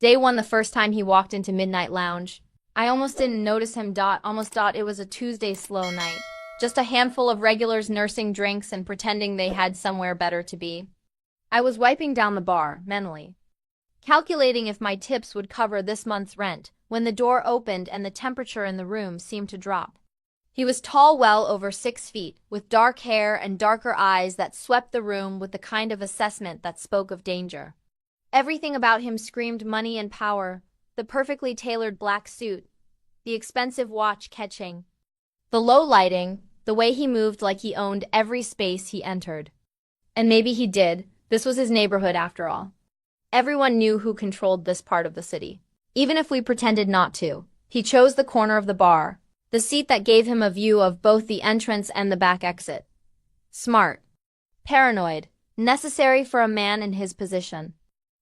Day 1, the first time he walked into Midnight Lounge. I almost didn't notice him. Almost thought it was a Tuesday slow night. Just a handful of regulars nursing drinks and pretending they had somewhere better to be. I was wiping down the bar, mentally, calculating if my tips would cover this month's rent, when the door opened and the temperature in the room seemed to drop. He was tall, well over 6 feet, with dark hair and darker eyes that swept the room with the kind of assessment that spoke of danger. Everything about him screamed money and power, the perfectly tailored black suit, the expensive watch catching, the low lighting, the way he moved like he owned every space he entered. And maybe he did. This was his neighborhood after all. Everyone knew who controlled this part of the city. Even if we pretended not to, he chose the corner of the bar, the seat that gave him a view of both the entrance and the back exit. Smart. Paranoid. Necessary for a man in his position.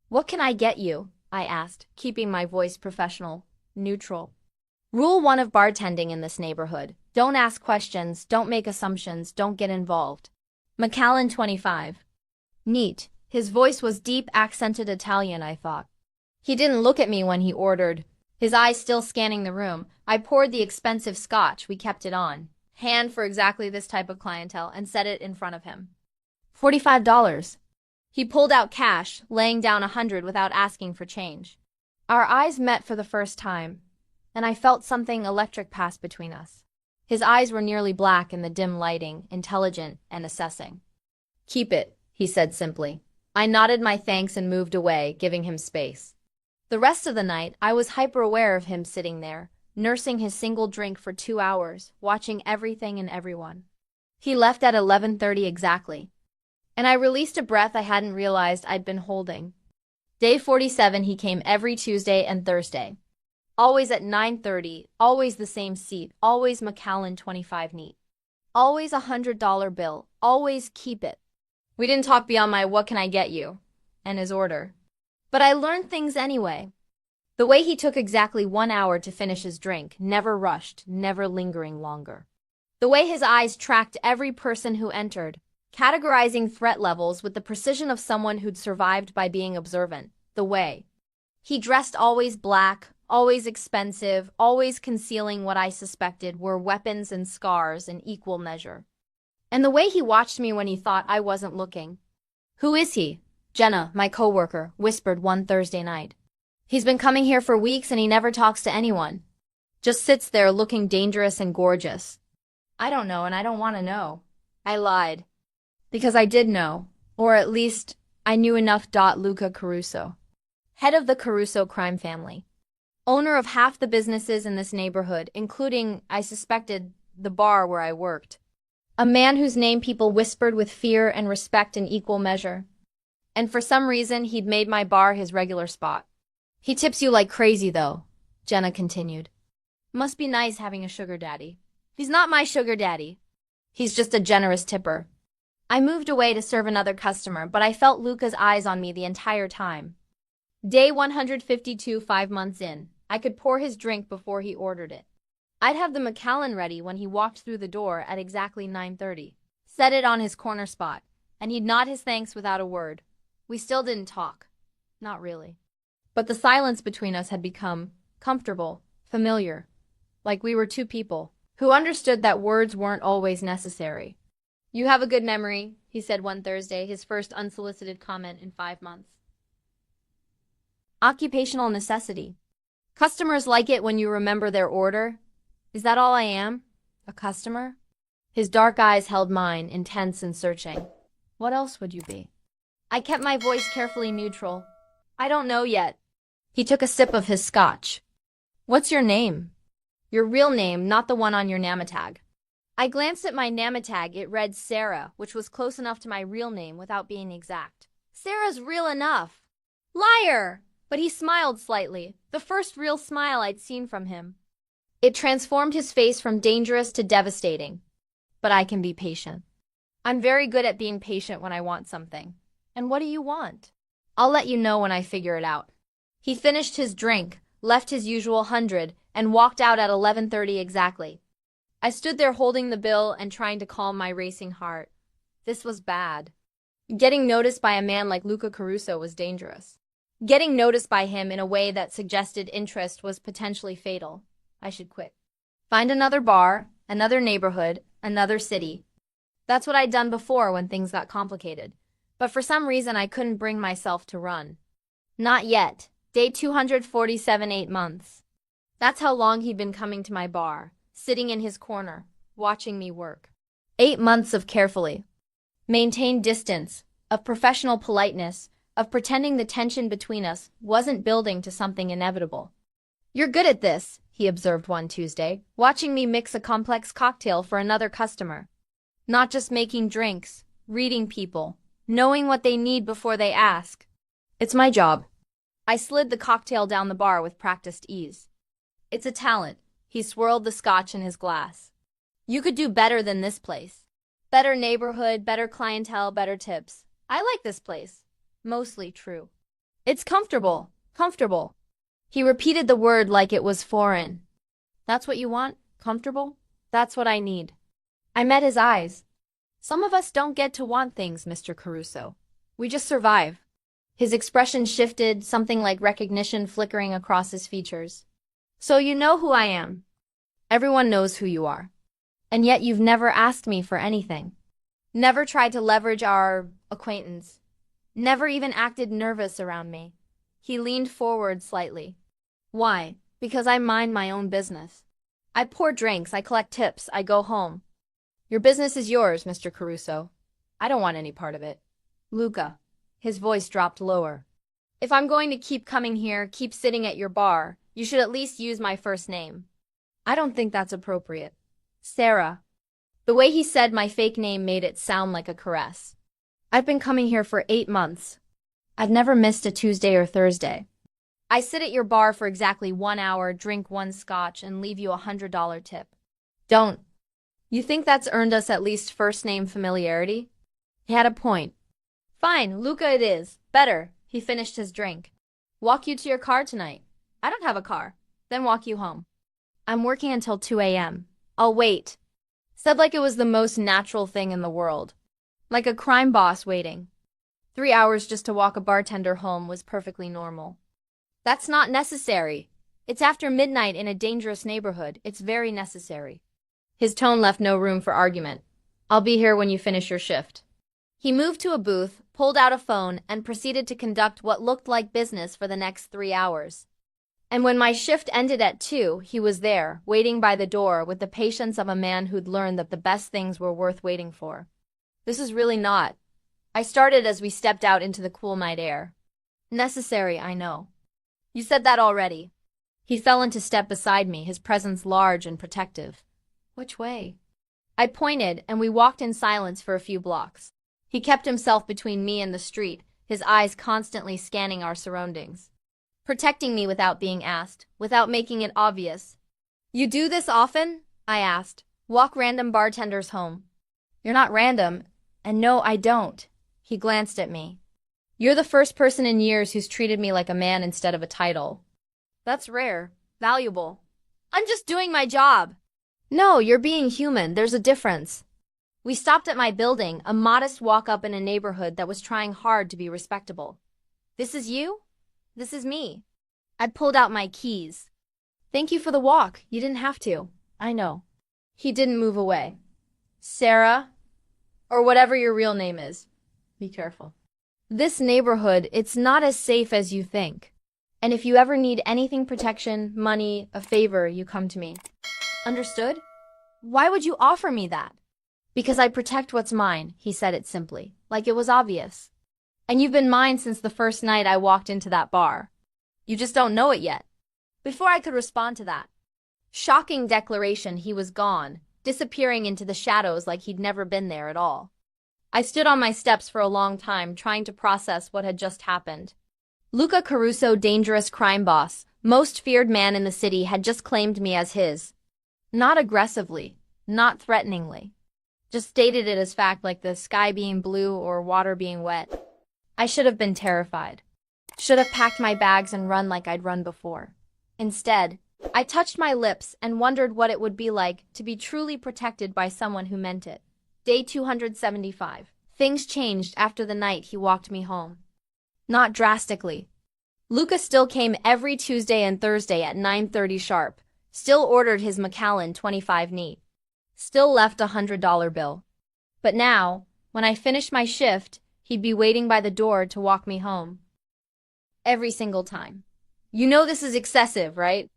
"What can I get you?" I asked, keeping my voice professional, neutral. Rule 1 of bartending in this neighborhood: don't ask questions, don't make assumptions, don't get involved. Macallan, 25. Neat. His voice was deep, accented Italian, I thought. He didn't look at me when he ordered, his eyes still scanning the room. I poured the expensive scotch, we kept it on hand for exactly this type of clientele, and set it in front of him. $45. He pulled out cash, laying down 100 without asking for change. Our eyes met for the first time, and I felt something electric pass between us. His eyes were nearly black in the dim lighting, intelligent and assessing. "Keep it," he said simply. I nodded my thanks and moved away, giving him space. The rest of the night, I was hyper-aware of him sitting there, nursing his single drink for 2 hours, watching everything and everyone. He left at 11:30 exactly, and I released a breath I hadn't realized I'd been holding. Day 47, he came every Tuesday and Thursday. Always at 9:30, always the same seat, always Macallan 25 neat. Always a $100 bill, always keep it. We didn't talk beyond my "what can I get you?" and his order. But I learned things anyway. The way he took exactly 1 hour to finish his drink, never rushed, never lingering longer. The way his eyes tracked every person who entered, categorizing threat levels with the precision of someone who'd survived by being observant. The way he dressed, always black, always expensive, always concealing what I suspected were weapons and scars in equal measure. And the way he watched me when he thought I wasn't looking. "Who is he?" Jenna, my coworker, whispered one Thursday night. "He's been coming here for weeks and he never talks to anyone. Just sits there looking dangerous and gorgeous." "I don't know and I don't want to know." I lied. Because I did know, or at least I knew enough. Luca Caruso, head of the Caruso crime family, owner of half the businesses in this neighborhood, including, I suspected, the bar where I worked. A man whose name people whispered with fear and respect in equal measure. And for some reason, he'd made my bar his regular spot. "He tips you like crazy, though," Jenna continued. "Must be nice having a sugar daddy." "He's not my sugar daddy. He's just a generous tipper." I moved away to serve another customer, but I felt Luca's eyes on me the entire time. Day 152, 5 months in. I could pour his drink before he ordered it. I'd have the Macallan ready when he walked through the door at exactly 9:30. Set it on his corner spot, and he'd nod his thanks without a word. We still didn't talk. Not really. But the silence between us had become comfortable, familiar, like we were two people who understood that words weren't always necessary. "You have a good memory," he said one Thursday, his first unsolicited comment in 5 months. Occupational necessity. "Customers like it when you remember their order." Is that all I am? A customer? His dark eyes held mine, intense and searching. What else would you be? I kept my voice carefully neutral. "I don't know yet." He took a sip of his scotch. "What's your name?" "Your real name, not the one on your namatag." I glanced at my namatag. It read Sarah, which was close enough to my real name without being exact. "Sarah's real enough." Liar! But he smiled slightly, the first real smile I'd seen from him. It transformed his face from dangerous to devastating. "But I can be patient." "I'm very good at being patient when I want something." "And what do you want?" "I'll let you know when I figure it out." He finished his drink, left his usual 100, and walked out at 11:30 exactly. I stood there holding the bill and trying to calm my racing heart. This was bad. Getting noticed by a man like Luca Caruso was dangerous. Getting noticed by him in a way that suggested interest was potentially fatal. I should quit. Find another bar, another neighborhood, another city. That's what I'd done before when things got complicated. But for some reason I couldn't bring myself to run. Not yet. Day 247, 8 months. That's how long he'd been coming to my bar, sitting in his corner, watching me work. 8 months of carefully maintained distance, of professional politeness, of pretending the tension between us wasn't building to something inevitable. "You're good at this," he observed one Tuesday, watching me mix a complex cocktail for another customer. "Not just making drinks, reading people, knowing what they need before they ask. It's my job." I slid the cocktail down the bar with practiced ease. "It's a talent." He swirled the scotch in his glass. "You could do better than this place. Better neighborhood, better clientele, better tips. I like this place." Mostly true. "It's comfortable, comfortable." He repeated the word like it was foreign. "That's what you want? Comfortable? That's what I need." I met his eyes. "Some of us don't get to want things, Mr. Caruso. We just survive." His expression shifted, something like recognition flickering across his features. "So you know who I am." "Everyone knows who you are. And yet you've never asked me for anything. Never tried to leverage our acquaintance. Never even acted nervous around me." He leaned forward slightly. "Why? Because I mind my own business. I pour drinks, I collect tips, I go home. Your business is yours, Mr. Caruso. I don't want any part of it." "Luca." His voice dropped lower. "If I'm going to keep coming here, keep sitting at your bar, you should at least use my first name." "I don't think that's appropriate." "Sarah." The way he said my fake name made it sound like a caress. "I've been coming here for 8 months. I've never missed a Tuesday or Thursday. I sit at your bar for exactly 1 hour, drink 1 scotch, and leave you a $100 tip. Don't. You think that's earned us at least first-name familiarity?" He had a point. "Fine, Luca it is. Better." He finished his drink. "Walk you to your car tonight." "I don't have a car." "Then walk you home." "I'm working until 2 a.m. I'll wait." Said like it was the most natural thing in the world. Like a crime boss waiting. 3 hours just to walk a bartender home was perfectly normal. "That's not necessary. It's after midnight in a dangerous neighborhood. It's very necessary." His tone left no room for argument. "I'll be here when you finish your shift." He moved to a booth, pulled out a phone, and proceeded to conduct what looked like business for the next 3 hours. And when my shift ended at 2, he was there, waiting by the door with the patience of a man who'd learned that the best things were worth waiting for. "This is really not," I started as we stepped out into the cool night air. "Necessary, I know." "You said that already." He fell into step beside me, his presence large and protective. "Which way?" I pointed, and we walked in silence for a few blocks. He kept himself between me and the street, his eyes constantly scanning our surroundings. Protecting me without being asked, without making it obvious. "You do this often?" I asked. "Walk random bartenders home?" "You're not random, and no, I don't." He glanced at me. "You're the first person in years who's treated me like a man instead of a title." "That's rare, valuable." "I'm just doing my job." "No, you're being human. There's a difference." We stopped at my building, a modest walk-up in a neighborhood that was trying hard to be respectable. "This is you?" "This is me." I pulled out my keys. "Thank you for the walk. You didn't have to." "I know." He didn't move away. "Sarah, or whatever your real name is, be careful. This neighborhood, it's not as safe as you think. And if you ever need anything, protection, money, a favor, you come to me. Understood?" "Why would you offer me that?" "Because I protect what's mine," he said it simply, like it was obvious. "And you've been mine since the first night I walked into that bar. You just don't know it yet." Before I could respond to that shocking declaration, he was gone, disappearing into the shadows like he'd never been there at all. I stood on my steps for a long time, trying to process what had just happened. Luca Caruso, dangerous crime boss, most feared man in the city, had just claimed me as his. Not aggressively, not threateningly. Just stated it as fact, like the sky being blue or water being wet. I should have been terrified. Should have packed my bags and run like I'd run before. Instead, I touched my lips and wondered what it would be like to be truly protected by someone who meant it. Day 275. Things changed after the night he walked me home. Not drastically. Luca still came every Tuesday and Thursday at 9:30 sharp, still ordered his Macallan 25 neat, still left a $100 bill. But now, when I finished my shift, he'd be waiting by the door to walk me home. Every single time. You know this is excessive, right?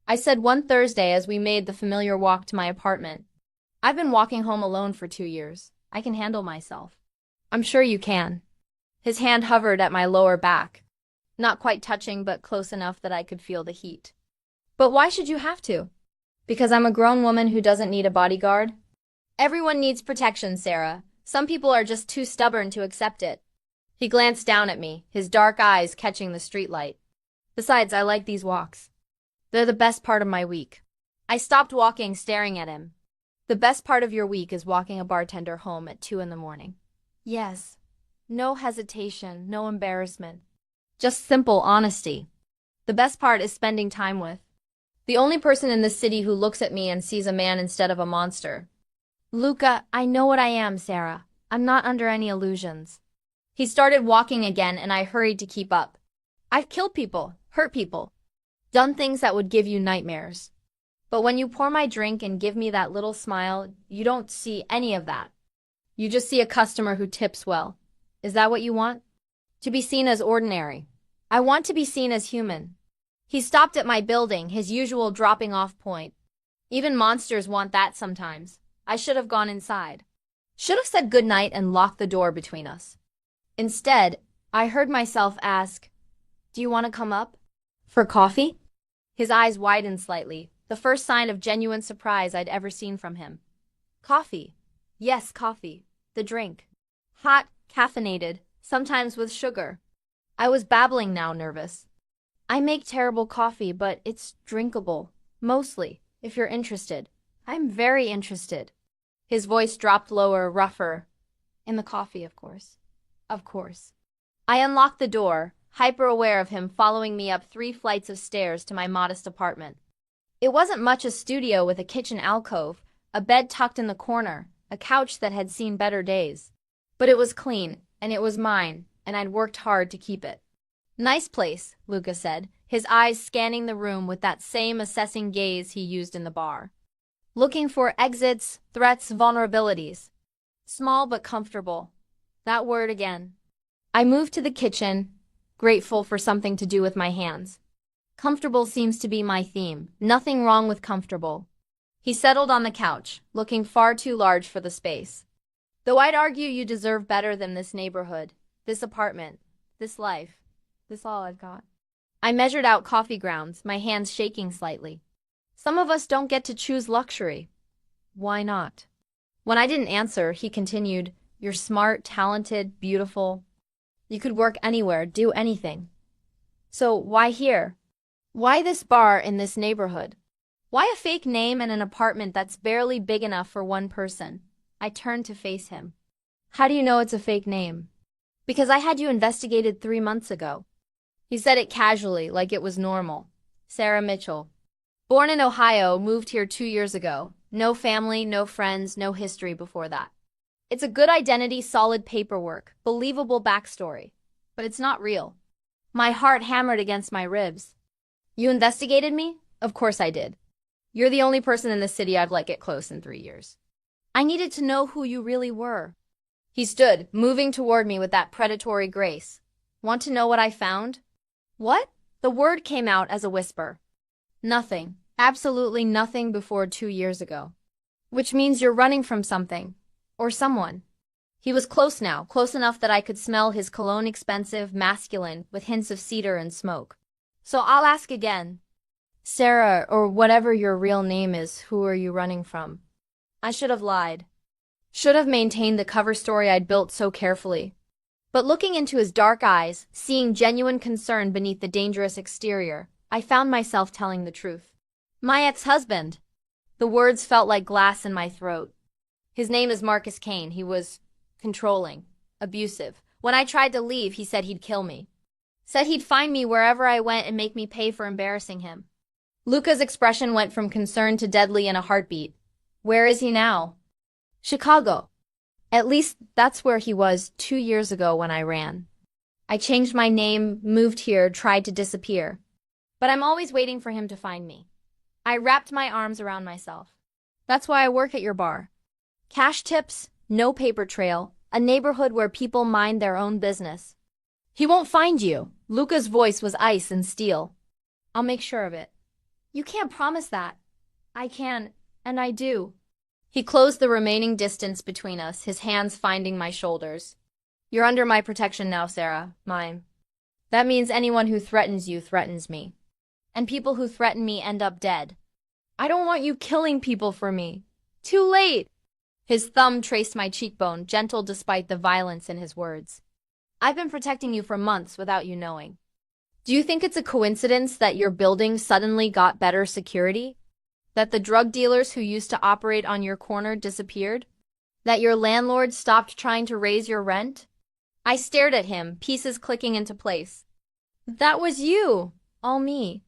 I said one Thursday as we made the familiar walk to my apartment. I've been walking home alone for 2 years. I can handle myself. I'm sure you can. His hand hovered at my lower back. Not quite touching, but close enough that I could feel the heat. But why should you have to? Because I'm a grown woman who doesn't need a bodyguard? Everyone needs protection, Sarah. Some people are just too stubborn to accept it. He glanced down at me, his dark eyes catching the streetlight. Besides, I like these walks. They're the best part of my week. I stopped walking, staring at him. The best part of your week is walking a bartender home at 2 in the morning. Yes. No hesitation, no embarrassment. Just simple honesty. The best part is spending time with the only person in this city who looks at me and sees a man instead of a monster. Luca, I know what I am, Sarah. I'm not under any illusions. He started walking again and I hurried to keep up. I've killed people, hurt people, done things that would give you nightmares. But when you pour my drink and give me that little smile, you don't see any of that. You just see a customer who tips well. Is that what you want? To be seen as ordinary. I want to be seen as human. He stopped at my building, his usual dropping off point. Even monsters want that sometimes. I should have gone inside. Should have said goodnight and locked the door between us. Instead, I heard myself ask, "Do you want to come up? For coffee?" His eyes widened slightly, the first sign of genuine surprise I'd ever seen from him. Coffee. Yes, coffee. The drink. Hot, caffeinated, sometimes with sugar. I was babbling now, nervous. I make terrible coffee, but it's drinkable. Mostly, if you're interested. I'm very interested. His voice dropped lower, rougher. In the coffee, of course. Of course. I unlocked the door, hyper-aware of him following me up 3 flights of stairs to my modest apartment. It wasn't much a studio with a kitchen alcove, a bed tucked in the corner, a couch that had seen better days. But it was clean, and it was mine, and I'd worked hard to keep it. Nice place, Luca said, his eyes scanning the room with that same assessing gaze he used in the bar. Looking for exits, threats, vulnerabilities. Small but comfortable. That word again. I moved to the kitchen, grateful for something to do with my hands. Comfortable seems to be my theme. Nothing wrong with comfortable. He settled on the couch, looking far too large for the space. Though I'd argue you deserve better than this neighborhood, this apartment, this life, this all I've got. I measured out coffee grounds, my hands shaking slightly. Some of us don't get to choose luxury. Why not? When I didn't answer, he continued, "You're smart, talented, beautiful. You could work anywhere, do anything. So why here? Why this bar in this neighborhood? Why a fake name and an apartment that's barely big enough for one person?" I turned to face him. "How do you know it's a fake name?" "Because I had you investigated 3 months ago." He said it casually, like it was normal. Sarah Mitchell. Born in Ohio, moved here 2 years ago. No family, no friends, no history before that. It's a good identity, solid paperwork, believable backstory. But it's not real. My heart hammered against my ribs. "You investigated me?" "Of course I did. You're the only person in the city I've let get close in 3 years. I needed to know who you really were." He stood, moving toward me with that predatory grace. "Want to know what I found?" "What?" The word came out as a whisper. "Nothing. Absolutely nothing before 2 years ago. Which means you're running from something. Or someone." He was close now, close enough that I could smell his cologne, expensive, masculine, with hints of cedar and smoke. "So I'll ask again. Sarah, or whatever your real name is, who are you running from?" I should have lied. Should have maintained the cover story I'd built so carefully. But looking into his dark eyes, seeing genuine concern beneath the dangerous exterior, I found myself telling the truth. "My ex-husband." The words felt like glass in my throat. "His name is Marcus Kane. He was controlling, abusive. When I tried to leave, he said he'd kill me. Said he'd find me wherever I went and make me pay for embarrassing him." Luca's expression went from concern to deadly in a heartbeat. "Where is he now?" "Chicago. At least that's where he was 2 years ago when I ran." I changed my name, moved here, tried to disappear. But I'm always waiting for him to find me. I wrapped my arms around myself. That's why I work at your bar. Cash tips, no paper trail, a neighborhood where people mind their own business. He won't find you. Luca's voice was ice and steel. I'll make sure of it. You can't promise that. I can, and I do. He closed the remaining distance between us, his hands finding my shoulders. You're under my protection now, Sarah. Mine. That means anyone who threatens you threatens me. And people who threaten me end up dead. I don't want you killing people for me. Too late! His thumb traced my cheekbone, gentle despite the violence in his words. I've been protecting you for months without you knowing. Do you think it's a coincidence that your building suddenly got better security? That the drug dealers who used to operate on your corner disappeared? That your landlord stopped trying to raise your rent? I stared at him, pieces clicking into place. That was you! All me.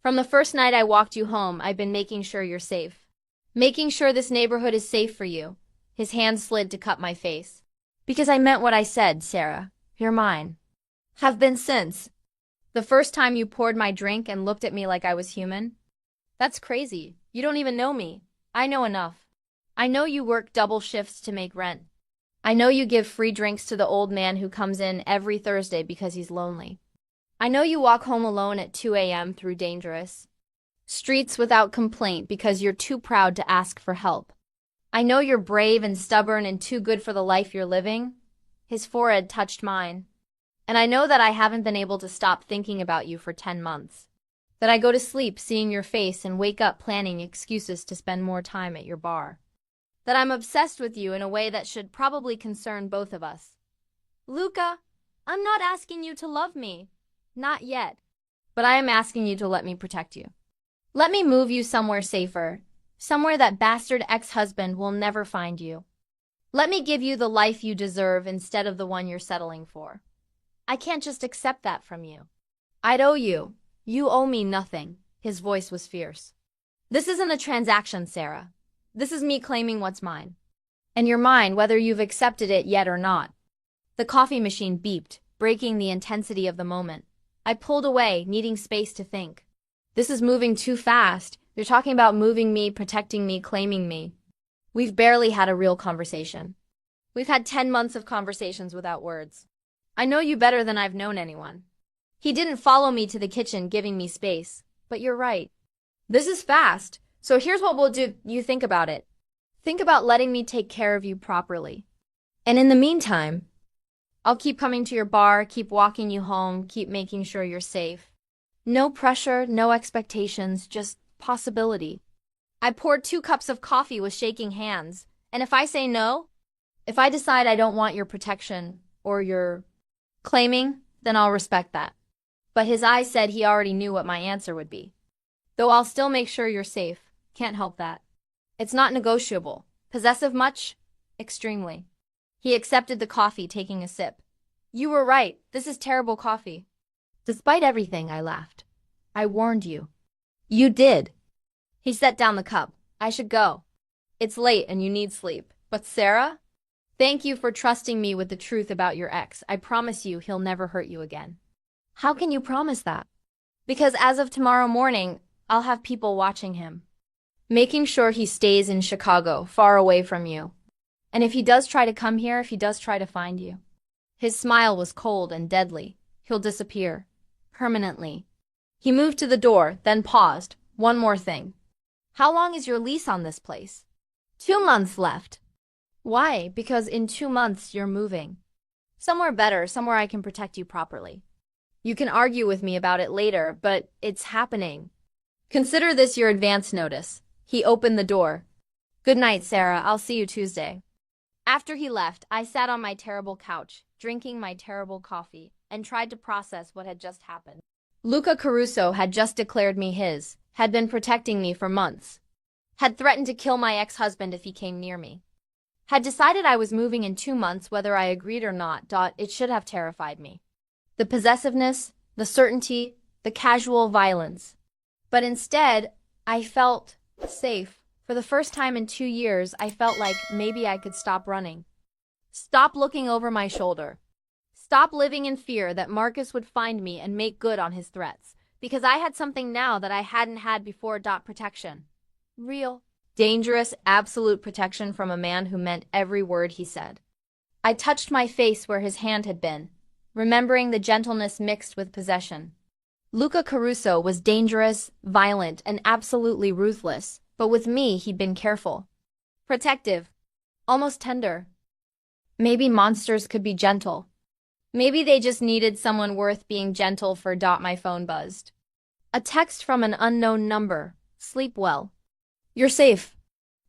From the first night I walked you home, I've been making sure you're safe. Making sure this neighborhood is safe for you. His hand slid to cut my face. Because I meant what I said, Sarah. You're mine. Have been since. The first time you poured my drink and looked at me like I was human? That's crazy. You don't even know me. I know enough. I know you work double shifts to make rent. I know you give free drinks to the old man who comes in every Thursday because he's lonely. I know you walk home alone at 2 a.m. through dangerous streets without complaint because you're too proud to ask for help. I know you're brave and stubborn and too good for the life you're living. His forehead touched mine. And I know that I haven't been able to stop thinking about you for 10 months. That I go to sleep seeing your face and wake up planning excuses to spend more time at your bar. That I'm obsessed with you in a way that should probably concern both of us. Luca, I'm not asking you to love me. Not yet. But I am asking you to let me protect you. Let me move you somewhere safer. Somewhere that bastard ex-husband will never find you. Let me give you the life you deserve instead of the one you're settling for. I can't just accept that from you. I'd owe you. You owe me nothing. His voice was fierce. This isn't a transaction, Sarah. This is me claiming what's mine. And you're mine whether you've accepted it yet or not. The coffee machine beeped, breaking the intensity of the moment. I pulled away, needing space to think. This is moving too fast. You're talking about moving me, protecting me, claiming me. We've barely had a real conversation. We've had 10 months of conversations without words. I know you better than I've known anyone. He didn't follow me to the kitchen, giving me space. But you're right. This is fast. So here's what we'll do. You think about it. Think about letting me take care of you properly. And in the meantime, I'll keep coming to your bar, keep walking you home, keep making sure you're safe. No pressure, no expectations, just possibility. I poured 2 cups of coffee with shaking hands. And if I say no, if I decide I don't want your protection or your claiming, then I'll respect that. But his eyes said he already knew what my answer would be. Though I'll still make sure you're safe. Can't help that. It's not negotiable. Possessive much? Extremely. He accepted the coffee, taking a sip. You were right. This is terrible coffee. Despite everything, I laughed. I warned you. You did. He set down the cup. I should go. It's late and you need sleep. But Sarah? Thank you for trusting me with the truth about your ex. I promise you he'll never hurt you again. How can you promise that? Because as of tomorrow morning, I'll have people watching him. Making sure he stays in Chicago, far away from you. And if he does try to come here, if he does try to find you. His smile was cold and deadly. He'll disappear. Permanently. He moved to the door, then paused. One more thing. How long is your lease on this place? 2 months left. Why? Because in 2 months you're moving. Somewhere better, somewhere I can protect you properly. You can argue with me about it later, but it's happening. Consider this your advance notice. He opened the door. Good night, Sarah. I'll see you Tuesday. After he left, I sat on my terrible couch, drinking my terrible coffee, and tried to process what had just happened. Luca Caruso had just declared me his, had been protecting me for months, had threatened to kill my ex-husband if he came near me, had decided I was moving in 2 months whether I agreed or not. It should have terrified me. The possessiveness, the certainty, the casual violence. But instead, I felt safe. For the first time in 2 years, I felt like maybe I could stop running. Stop looking over my shoulder. Stop living in fear that Marcus would find me and make good on his threats, because I had something now that I hadn't had before. Protection. Real, dangerous, absolute protection from a man who meant every word he said. I touched my face where his hand had been, remembering the gentleness mixed with possession. Luca Caruso was dangerous, violent, and absolutely ruthless, but with me he'd been careful. Protective. Almost tender. Maybe monsters could be gentle. Maybe they just needed someone worth being gentle for. My phone buzzed. A text from an unknown number. Sleep well. You're safe.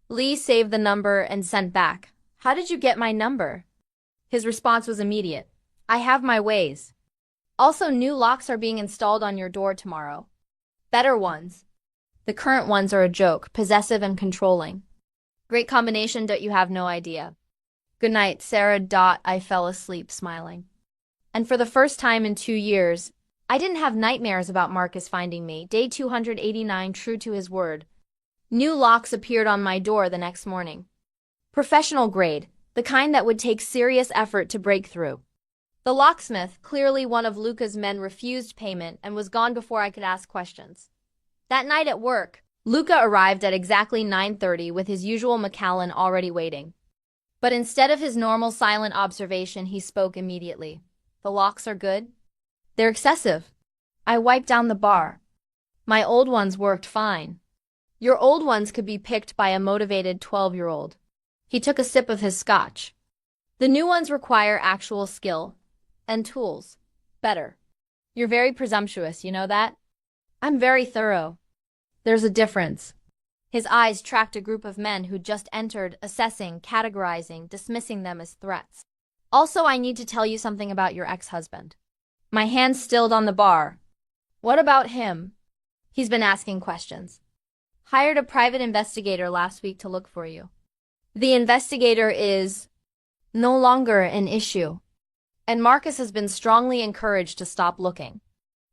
Lee saved the number and sent back. How did you get my number? His response was immediate. I have my ways. Also, new locks are being installed on your door tomorrow. Better ones. The current ones are a joke, possessive and controlling. Great combination, don't you have no idea. Good night, Sarah. I fell asleep smiling. And for the first time in 2 years, I didn't have nightmares about Marcus finding me. Day 289, true to his word. New locks appeared on my door the next morning. Professional grade, the kind that would take serious effort to break through. The locksmith, clearly one of Luca's men, refused payment and was gone before I could ask questions. That night at work, Luca arrived at exactly 9:30 with his usual Macallan already waiting. But instead of his normal silent observation, he spoke immediately. The locks are good? They're excessive. I wiped down the bar. My old ones worked fine. Your old ones could be picked by a motivated 12-year-old. He took a sip of his scotch. The new ones require actual skill. And tools. Better. You're very presumptuous, you know that? I'm very thorough. There's a difference. His eyes tracked a group of men who'd just entered, assessing, categorizing, dismissing them as threats. Also, I need to tell you something about your ex-husband. My hand stilled on the bar. What about him? He's been asking questions. Hired a private investigator last week to look for you. The investigator is no longer an issue. And Marcus has been strongly encouraged to stop looking.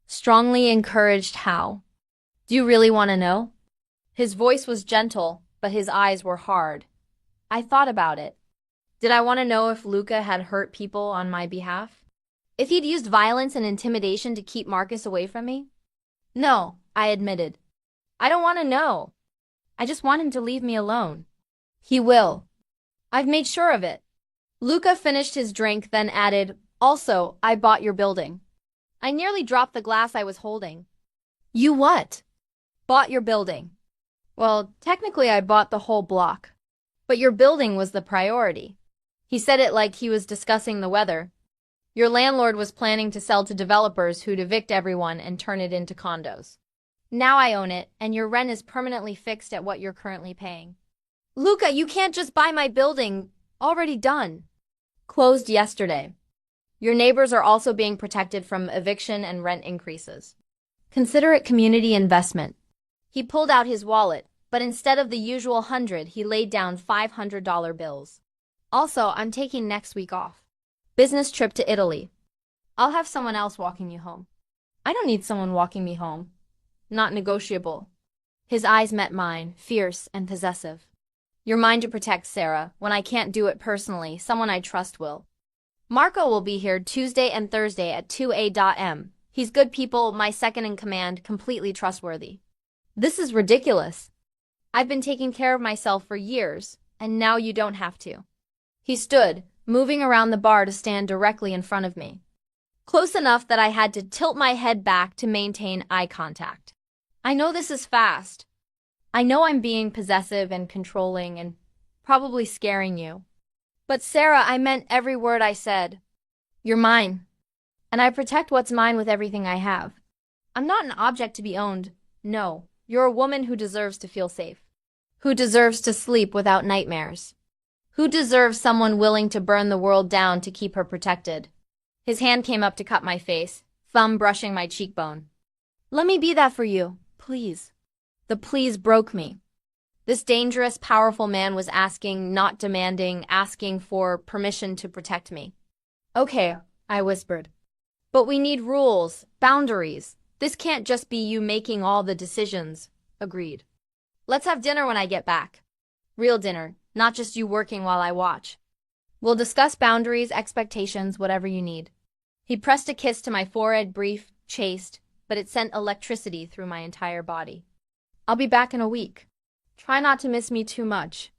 Strongly encouraged how? Do you really want to know? His voice was gentle, but his eyes were hard. I thought about it. Did I want to know if Luca had hurt people on my behalf? If he'd used violence and intimidation to keep Marcus away from me? No, I admitted. I don't want to know. I just want him to leave me alone. He will. I've made sure of it. Luca finished his drink, then added, also, I bought your building. I nearly dropped the glass I was holding. You what? Bought your building. Well, technically I bought the whole block. But your building was the priority. He said it like he was discussing the weather. Your landlord was planning to sell to developers who'd evict everyone and turn it into condos. Now I own it, and your rent is permanently fixed at what you're currently paying. Luca, you can't just buy my building. Already done. Closed yesterday. Your neighbors are also being protected from eviction and rent increases. Consider it community investment. He pulled out his wallet, but instead of the usual 100, he laid down $500 bills. Also, I'm taking next week off. Business trip to Italy. I'll have someone else walking you home. I don't need someone walking me home. Not negotiable. His eyes met mine, fierce and possessive. You're mine to protect, Sarah. When I can't do it personally, someone I trust will. Marco will be here Tuesday and Thursday at 2 a.m. He's good people, my second in command, completely trustworthy. This is ridiculous. I've been taking care of myself for years, and now you don't have to. He stood, moving around the bar to stand directly in front of me. Close enough that I had to tilt my head back to maintain eye contact. I know this is fast. I know I'm being possessive and controlling and probably scaring you. But Sarah, I meant every word I said. You're mine. And I protect what's mine with everything I have. I'm not an object to be owned. No, you're a woman who deserves to feel safe. Who deserves to sleep without nightmares. Who deserves someone willing to burn the world down to keep her protected. His hand came up to cut my face, thumb brushing my cheekbone. Let me be that for you, please. The please broke me. This dangerous, powerful man was asking, not demanding, asking for permission to protect me. Okay, I whispered. But we need rules, boundaries. This can't just be you making all the decisions. Agreed. Let's have dinner when I get back. Real dinner, not just you working while I watch. We'll discuss boundaries, expectations, whatever you need. He pressed a kiss to my forehead, brief, chaste, but it sent electricity through my entire body. I'll be back in a week. Try not to miss me too much.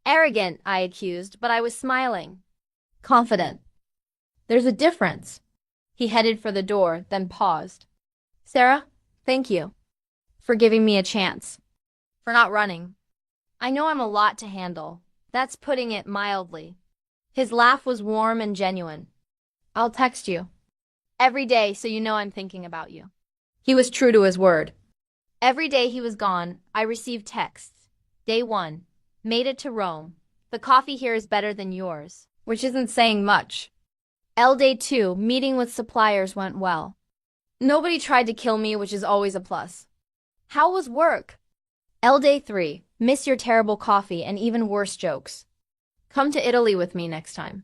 Arrogant, I accused, but I was smiling. Confident. There's a difference. He headed for the door, then paused. Sarah, thank you. For giving me a chance. For not running. I know I'm a lot to handle. That's putting it mildly. His laugh was warm and genuine. I'll text you. Every day, so you know I'm thinking about you. He was true to his word. Every day he was gone, I received texts. Day 1. Made it to Rome. The coffee here is better than yours, which isn't saying much. Day 2. Meeting with suppliers went well. Nobody tried to kill me, which is always a plus. How was work? Day 3. Miss your terrible coffee and even worse jokes. Come to Italy with me next time.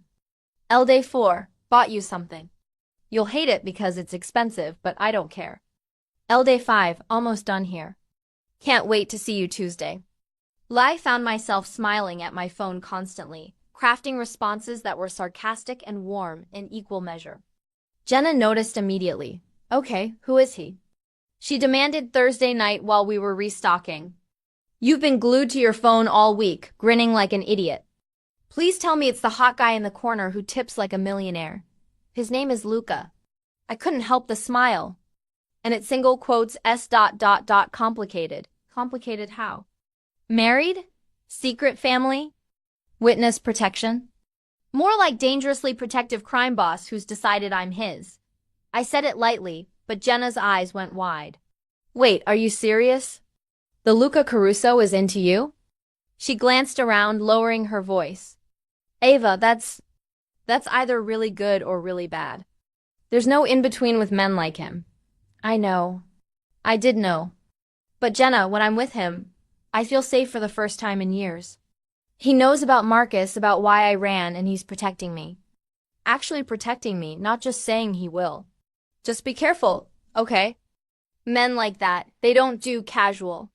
Day 4. Bought you something. You'll hate it because it's expensive, but I don't care. Day 5. Almost done here. Can't wait to see you Tuesday. I found myself smiling at my phone constantly, crafting responses that were sarcastic and warm in equal measure. Jenna noticed immediately. Okay, who is he? She demanded Thursday night while we were restocking. You've been glued to your phone all week, grinning like an idiot. Please tell me it's the hot guy in the corner who tips like a millionaire. His name is Luca. I couldn't help the smile. And it single quotes S. Complicated. Complicated how? Married? Secret family? Witness protection? More like dangerously protective crime boss who's decided I'm his. I said it lightly, but Jenna's eyes went wide. Wait, are you serious? The Luca Caruso is into you? She glanced around, lowering her voice. Ava, that's either really good or really bad. There's no in-between with men like him. I know. I did know. But Jenna, when I'm with him, I feel safe for the first time in years. He knows about Marcus, about why I ran, and he's protecting me. Actually protecting me, not just saying he will. Just be careful, okay? Men like that, they don't do casual.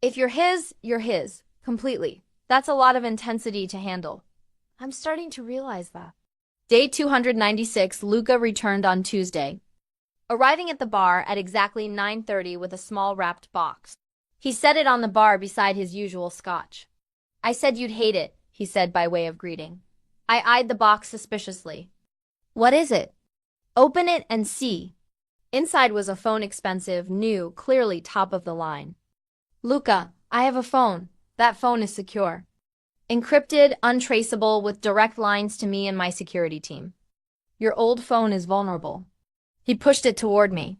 If you're his, completely. That's a lot of intensity to handle. I'm starting to realize that. Day 296, Luca returned on Tuesday, arriving at the bar at exactly 9:30 with a small wrapped box. He set it on the bar beside his usual scotch. I said you'd hate it, he said by way of greeting. I eyed the box suspiciously. What is it? Open it and see. Inside was a phone, expensive, new, clearly top of the line. Luca, I have a phone. That phone is secure. Encrypted, untraceable, with direct lines to me and my security team. Your old phone is vulnerable. He pushed it toward me.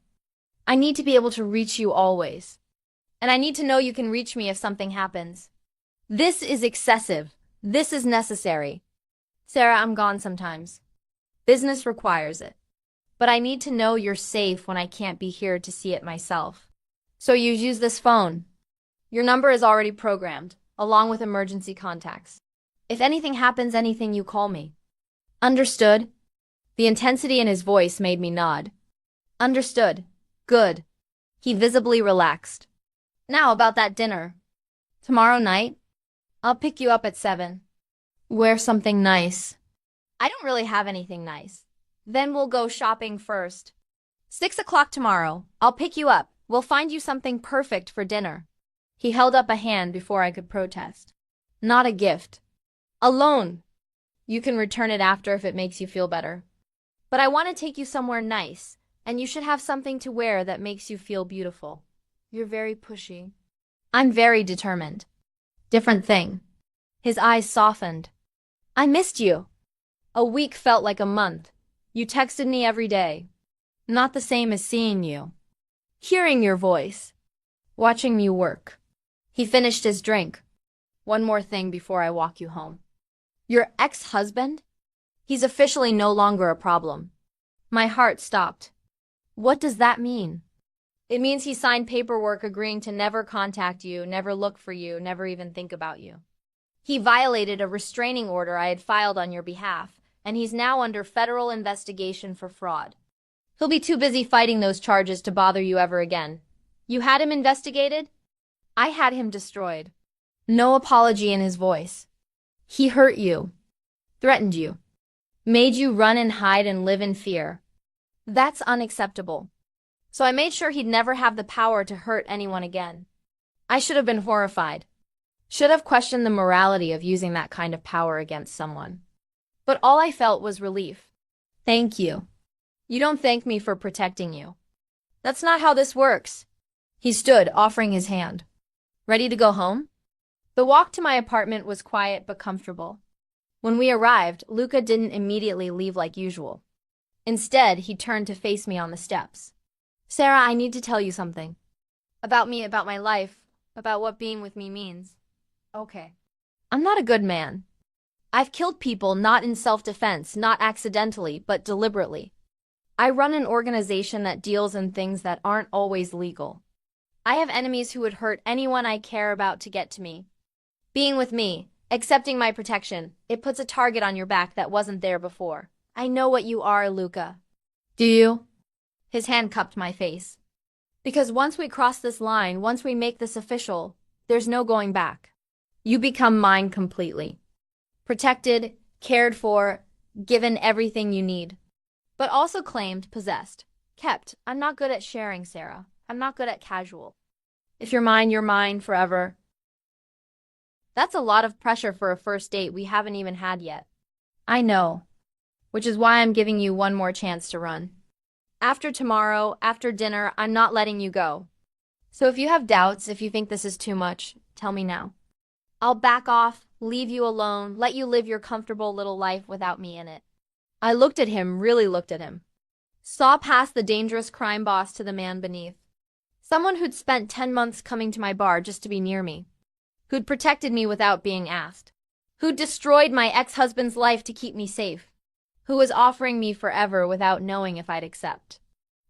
I need to be able to reach you always. And I need to know you can reach me if something happens. This is excessive. This is necessary. Sarah, I'm gone sometimes. Business requires it. But I need to know you're safe when I can't be here to see it myself. So you use this phone. Your number is already programmed, along with emergency contacts. If anything happens, anything, you call me. Understood? The intensity in his voice made me nod. Understood. Good. He visibly relaxed. Now about that dinner. Tomorrow night? I'll pick you up at 7. Wear something nice. I don't really have anything nice. Then we'll go shopping first. 6 o'clock tomorrow. I'll pick you up. We'll find you something perfect for dinner. He held up a hand before I could protest. Not a gift. A loan. You can return it after if it makes you feel better. But I want to take you somewhere nice, and you should have something to wear that makes you feel beautiful. You're very pushy. I'm very determined. Different thing. His eyes softened. I missed you. A week felt like a month. You texted me every day. Not the same as seeing you. Hearing your voice. Watching you work. He finished his drink. One more thing before I walk you home. Your ex-husband? He's officially no longer a problem. My heart stopped. What does that mean? It means he signed paperwork agreeing to never contact you, never look for you, never even think about you. He violated a restraining order I had filed on your behalf, and he's now under federal investigation for fraud. He'll be too busy fighting those charges to bother you ever again. You had him investigated? I had him destroyed. No apology in his voice. He hurt you. Threatened you. Made you run and hide and live in fear. That's unacceptable. So I made sure he'd never have the power to hurt anyone again. I should have been horrified. Should have questioned the morality of using that kind of power against someone. But all I felt was relief. Thank you. You don't thank me for protecting you. That's not how this works. He stood, offering his hand. Ready to go home? The walk to my apartment was quiet but comfortable. When we arrived, Luca didn't immediately leave like usual. Instead, he turned to face me on the steps. Sarah, I need to tell you something. About me, about my life, about what being with me means. Okay. I'm not a good man. I've killed people not in self-defense, not accidentally, but deliberately. I run an organization that deals in things that aren't always legal. I have enemies who would hurt anyone I care about to get to me. Being with me, accepting my protection, it puts a target on your back that wasn't there before. I know what you are, Luca. Do you? His hand cupped my face. Because once we cross this line, once we make this official, there's no going back. You become mine completely. Protected, cared for, given everything you need. But also claimed, possessed. Kept. I'm not good at sharing, Sarah. I'm not good at casual. If you're mine forever. That's a lot of pressure for a first date we haven't even had yet. I know. Which is why I'm giving you one more chance to run. After tomorrow, after dinner, I'm not letting you go. So if you have doubts, if you think this is too much, tell me now. I'll back off, leave you alone, let you live your comfortable little life without me in it. I looked at him, really looked at him. Saw past the dangerous crime boss to the man beneath. Someone who'd spent 10 months coming to my bar just to be near me. Who'd protected me without being asked. Who'd destroyed my ex-husband's life to keep me safe. Who was offering me forever without knowing if I'd accept.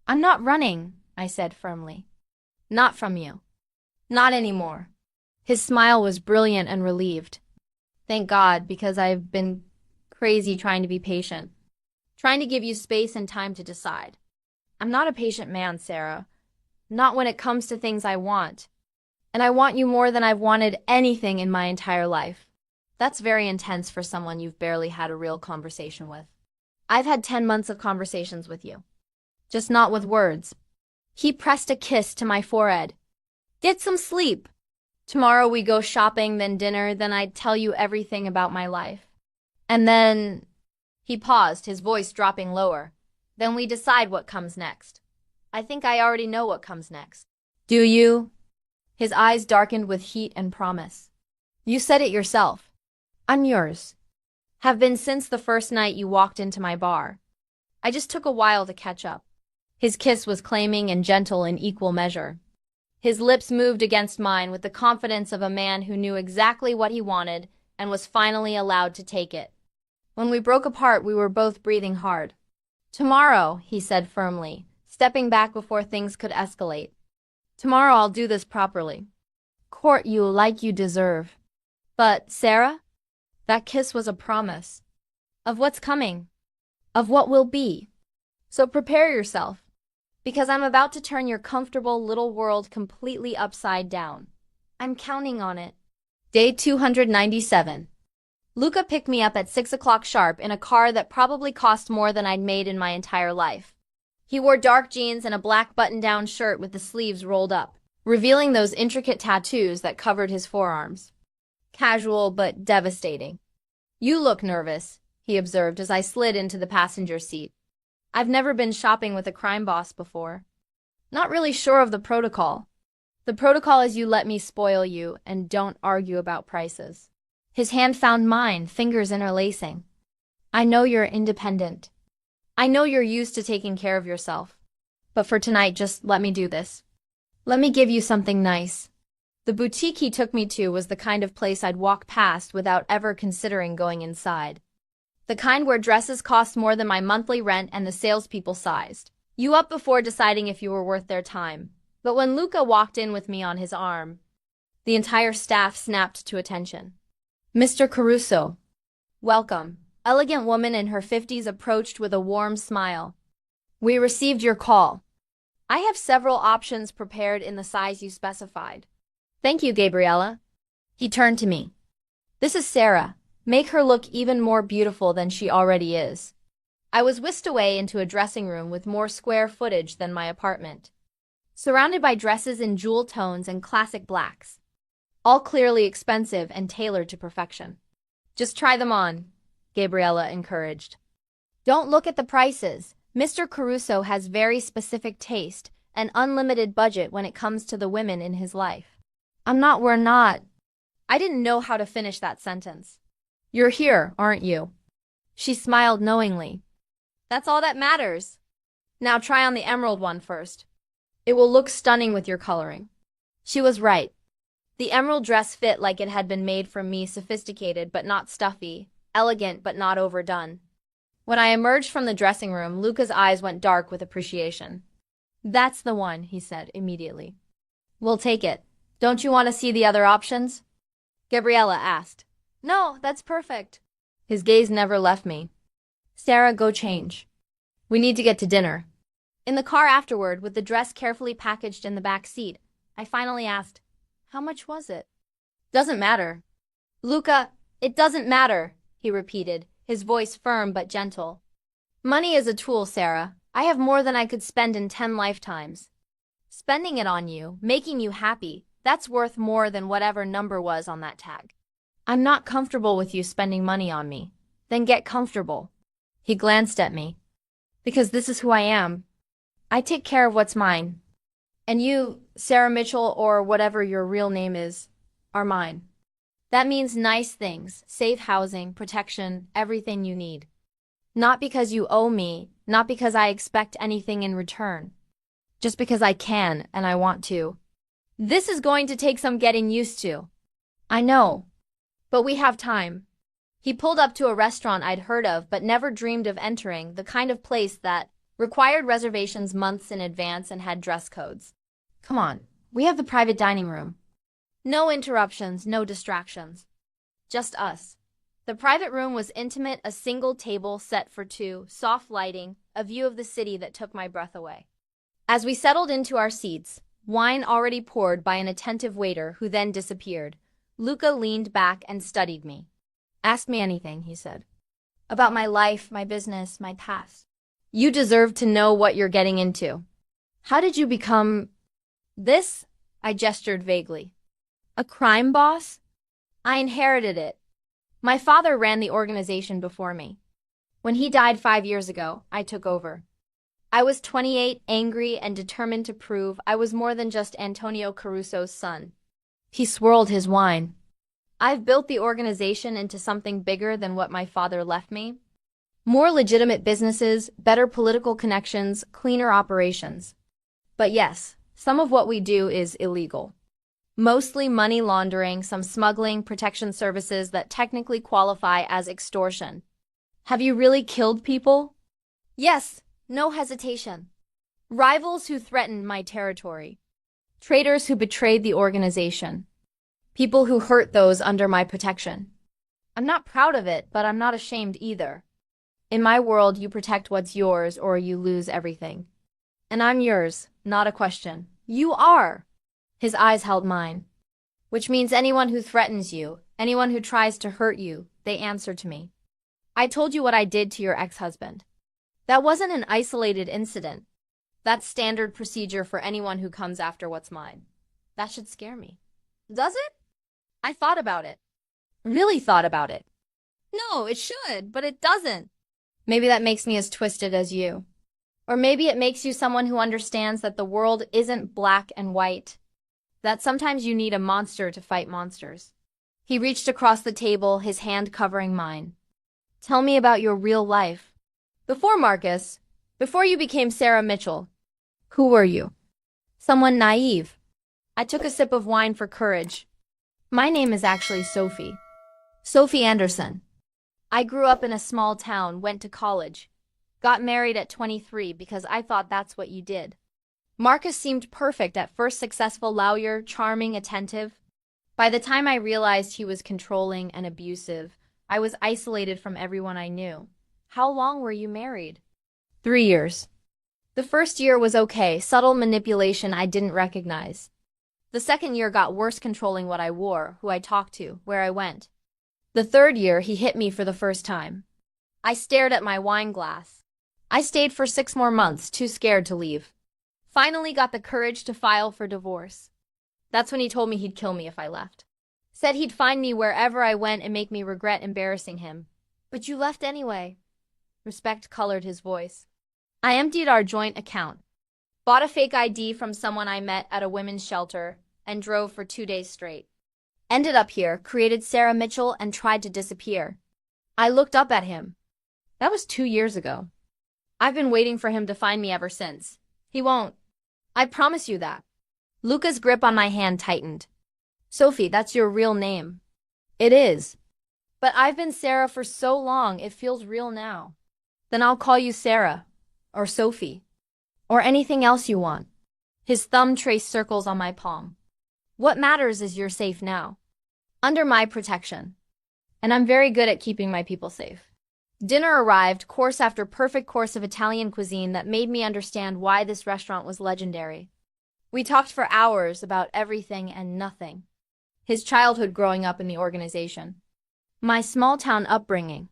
I'm not running, I said firmly. Not from you. Not anymore. His smile was brilliant and relieved. Thank God, because I've been crazy trying to be patient. Trying to give you space and time to decide. I'm not a patient man, Sarah. Not when it comes to things I want. And I want you more than I've wanted anything in my entire life. That's very intense for someone you've barely had a real conversation with. I've had 10 months of conversations with you. Just not with words. He pressed a kiss to my forehead. Get some sleep. Tomorrow we go shopping, then dinner, then I'd tell you everything about my life. And then... He paused, his voice dropping lower. Then we decide what comes next. I think I already know what comes next. Do you? His eyes darkened with heat and promise. You said it yourself. I'm yours. Have been since the first night you walked into my bar. I just took a while to catch up. His kiss was claiming and gentle in equal measure. His lips moved against mine with the confidence of a man who knew exactly what he wanted and was finally allowed to take it. When we broke apart, we were both breathing hard. Tomorrow, he said firmly, stepping back before things could escalate. Tomorrow I'll do this properly. Court you like you deserve. But, Sarah? That kiss was a promise. Of what's coming. Of what will be. So prepare yourself. Because I'm about to turn your comfortable little world completely upside down. I'm counting on it. Day 297. Luca picked me up at 6 o'clock sharp in a car that probably cost more than I'd made in my entire life. He wore dark jeans and a black button-down shirt with the sleeves rolled up, revealing those intricate tattoos that covered his forearms. Casual but devastating. You look nervous, he observed as I slid into the passenger seat. I've never been shopping with a crime boss before. Not really sure of the protocol. The protocol is you let me spoil you and don't argue about prices. His hand found mine, fingers interlacing. I know you're independent. I know you're used to taking care of yourself. But for tonight, just let me do this. Let me give you something nice. The boutique he took me to was the kind of place I'd walk past without ever considering going inside. The kind where dresses cost more than my monthly rent and the salespeople sized you up before deciding if you were worth their time. But when Luca walked in with me on his arm, the entire staff snapped to attention. Mr. Caruso. Welcome. Elegant woman in her 50s approached with a warm smile. We received your call. I have several options prepared in the size you specified. Thank you, Gabriella. He turned to me. This is Sarah. Make her look even more beautiful than she already is. I was whisked away into a dressing room with more square footage than my apartment, surrounded by dresses in jewel tones and classic blacks, all clearly expensive and tailored to perfection. Just try them on, Gabriella encouraged. Don't look at the prices. Mr. Caruso has very specific taste and unlimited budget when it comes to the women in his life. We're not. I didn't know how to finish that sentence. You're here, aren't you? She smiled knowingly. That's all that matters. Now try on the emerald one first. It will look stunning with your coloring. She was right. The emerald dress fit like it had been made for me, sophisticated but not stuffy, elegant but not overdone. When I emerged from the dressing room, Luca's eyes went dark with appreciation. That's the one, he said immediately. We'll take it. Don't you want to see the other options? Gabriella asked. No, that's perfect. His gaze never left me. Sarah, go change. We need to get to dinner. In the car afterward, with the dress carefully packaged in the back seat, I finally asked, how much was it? Doesn't matter. Luca, it doesn't matter, he repeated, his voice firm but gentle. Money is a tool, Sarah. I have more than I could spend in 10 lifetimes. Spending it on you, making you happy, that's worth more than whatever number was on that tag. I'm not comfortable with you spending money on me. Then get comfortable. He glanced at me. Because this is who I am. I take care of what's mine. And you, Sarah Mitchell, or whatever your real name is, are mine. That means nice things, safe housing, protection, everything you need. Not because you owe me, not because I expect anything in return. Just because I can and I want to. This is going to take some getting used to. I know. But we have time. He pulled up to a restaurant I'd heard of but never dreamed of entering, the kind of place that required reservations months in advance and had dress codes. Come on, we have the private dining room. No interruptions, no distractions. Just us. The private room was intimate, a single table set for two, soft lighting, a view of the city that took my breath away. As we settled into our seats, wine already poured by an attentive waiter who then disappeared, Luca leaned back and studied me. Ask me anything, he said. About my life, my business, my past. You deserve to know what you're getting into. How did you become this? I gestured vaguely. A crime boss? I inherited it. My father ran the organization before me. When he died 5 years ago, I took over. I was 28, angry and determined to prove I was more than just Antonio Caruso's son. He swirled his wine. I've built the organization into something bigger than what my father left me. More legitimate businesses, better political connections, cleaner operations. But yes, some of what we do is illegal. Mostly money laundering, some smuggling, protection services that technically qualify as extortion. Have you really killed people? Yes, no hesitation. Rivals who threatened my territory. Traitors who betrayed the organization. People who hurt those under my protection. I'm not proud of it, but I'm not ashamed either. In my world, you protect what's yours or you lose everything. And I'm yours, not a question. You are! His eyes held mine. Which means anyone who threatens you, anyone who tries to hurt you, they answer to me. I told you what I did to your ex-husband. That wasn't an isolated incident. That's standard procedure for anyone who comes after what's mine. That should scare me. Does it? I thought about it. Really thought about it. No, it should, but it doesn't. Maybe that makes me as twisted as you. Or maybe it makes you someone who understands that the world isn't black and white. That sometimes you need a monster to fight monsters. He reached across the table, his hand covering mine. Tell me about your real life. Before you became Sarah Mitchell, who were you? Someone naive. I took a sip of wine for courage. My name is actually Sophie. Sophie Anderson. I grew up in a small town, went to college. Got married at 23 because I thought that's what you did. Marcus seemed perfect at first, successful lawyer, charming, attentive. By the time I realized he was controlling and abusive, I was isolated from everyone I knew. How long were you married? 3 years. The first year was okay, subtle manipulation I didn't recognize. The second year got worse, controlling what I wore, who I talked to, where I went. The third year, he hit me for the first time. I stared at my wine glass. I stayed for 6 more months, too scared to leave. Finally got the courage to file for divorce. That's when he told me he'd kill me if I left. Said he'd find me wherever I went and make me regret embarrassing him. But you left anyway. Respect colored his voice. I emptied our joint account, bought a fake ID from someone I met at a women's shelter, and drove for 2 days straight. Ended up here, created Sarah Mitchell, and tried to disappear. I looked up at him. That was 2 years ago. I've been waiting for him to find me ever since. He won't. I promise you that. Luca's grip on my hand tightened. Sophie, that's your real name. It is. But I've been Sarah for so long, it feels real now. Then I'll call you Sarah, or Sophie, or anything else you want. His thumb traced circles on my palm. What matters is you're safe now. Under my protection. And I'm very good at keeping my people safe. Dinner arrived, course after perfect course of Italian cuisine that made me understand why this restaurant was legendary. We talked for hours about everything and nothing. His childhood growing up in the organization. My small-town upbringing.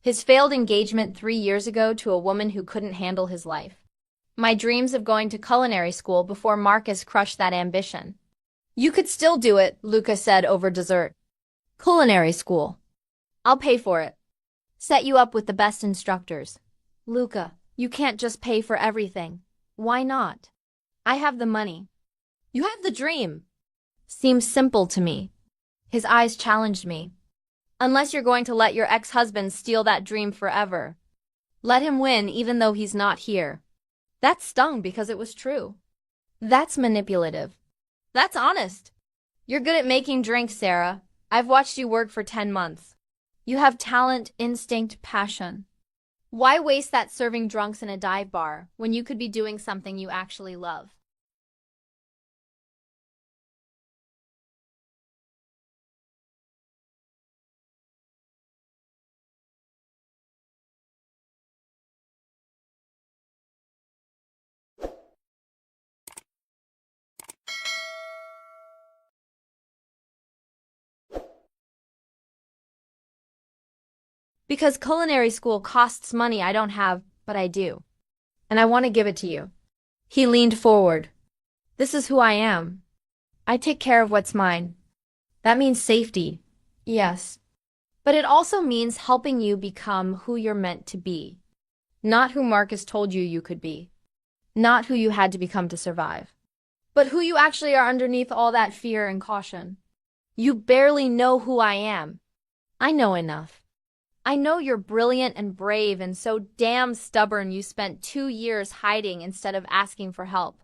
His failed engagement 3 years ago to a woman who couldn't handle his life. My dreams of going to culinary school before Marcus crushed that ambition. You could still do it, Luca said over dessert. Culinary school. I'll pay for it. Set you up with the best instructors. Luca, you can't just pay for everything. Why not? I have the money. You have the dream. Seems simple to me. His eyes challenged me. Unless you're going to let your ex-husband steal that dream forever. Let him win even though he's not here. That stung because it was true. That's manipulative. That's honest. You're good at making drinks, Sarah. I've watched you work for 10 months. You have talent, instinct, passion. Why waste that serving drunks in a dive bar when you could be doing something you actually love? Because culinary school costs money I don't have, but I do. And I want to give it to you. He leaned forward. This is who I am. I take care of what's mine. That means safety. Yes. But it also means helping you become who you're meant to be. Not who Marcus told you you could be. Not who you had to become to survive. But who you actually are underneath all that fear and caution. You barely know who I am. I know enough. I know you're brilliant and brave and so damn stubborn you spent 2 years hiding instead of asking for help.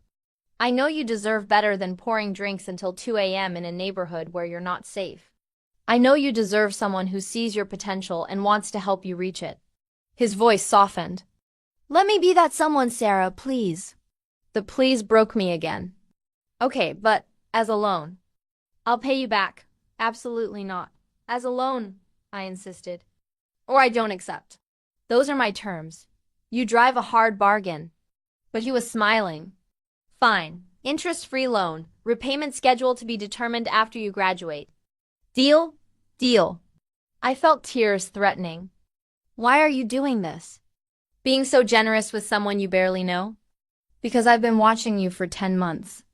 I know you deserve better than pouring drinks until 2 a.m. in a neighborhood where you're not safe. I know you deserve someone who sees your potential and wants to help you reach it. His voice softened. Let me be that someone, Sarah, please. The please broke me again. Okay, but as a loan. I'll pay you back. Absolutely not. As a loan, I insisted. Or I don't accept. Those are my terms. You drive a hard bargain. But he was smiling. Fine. Interest-free loan. Repayment schedule to be determined after you graduate. Deal? Deal. I felt tears threatening. Why are you doing this? Being so generous with someone you barely know? Because I've been watching you for 10 months.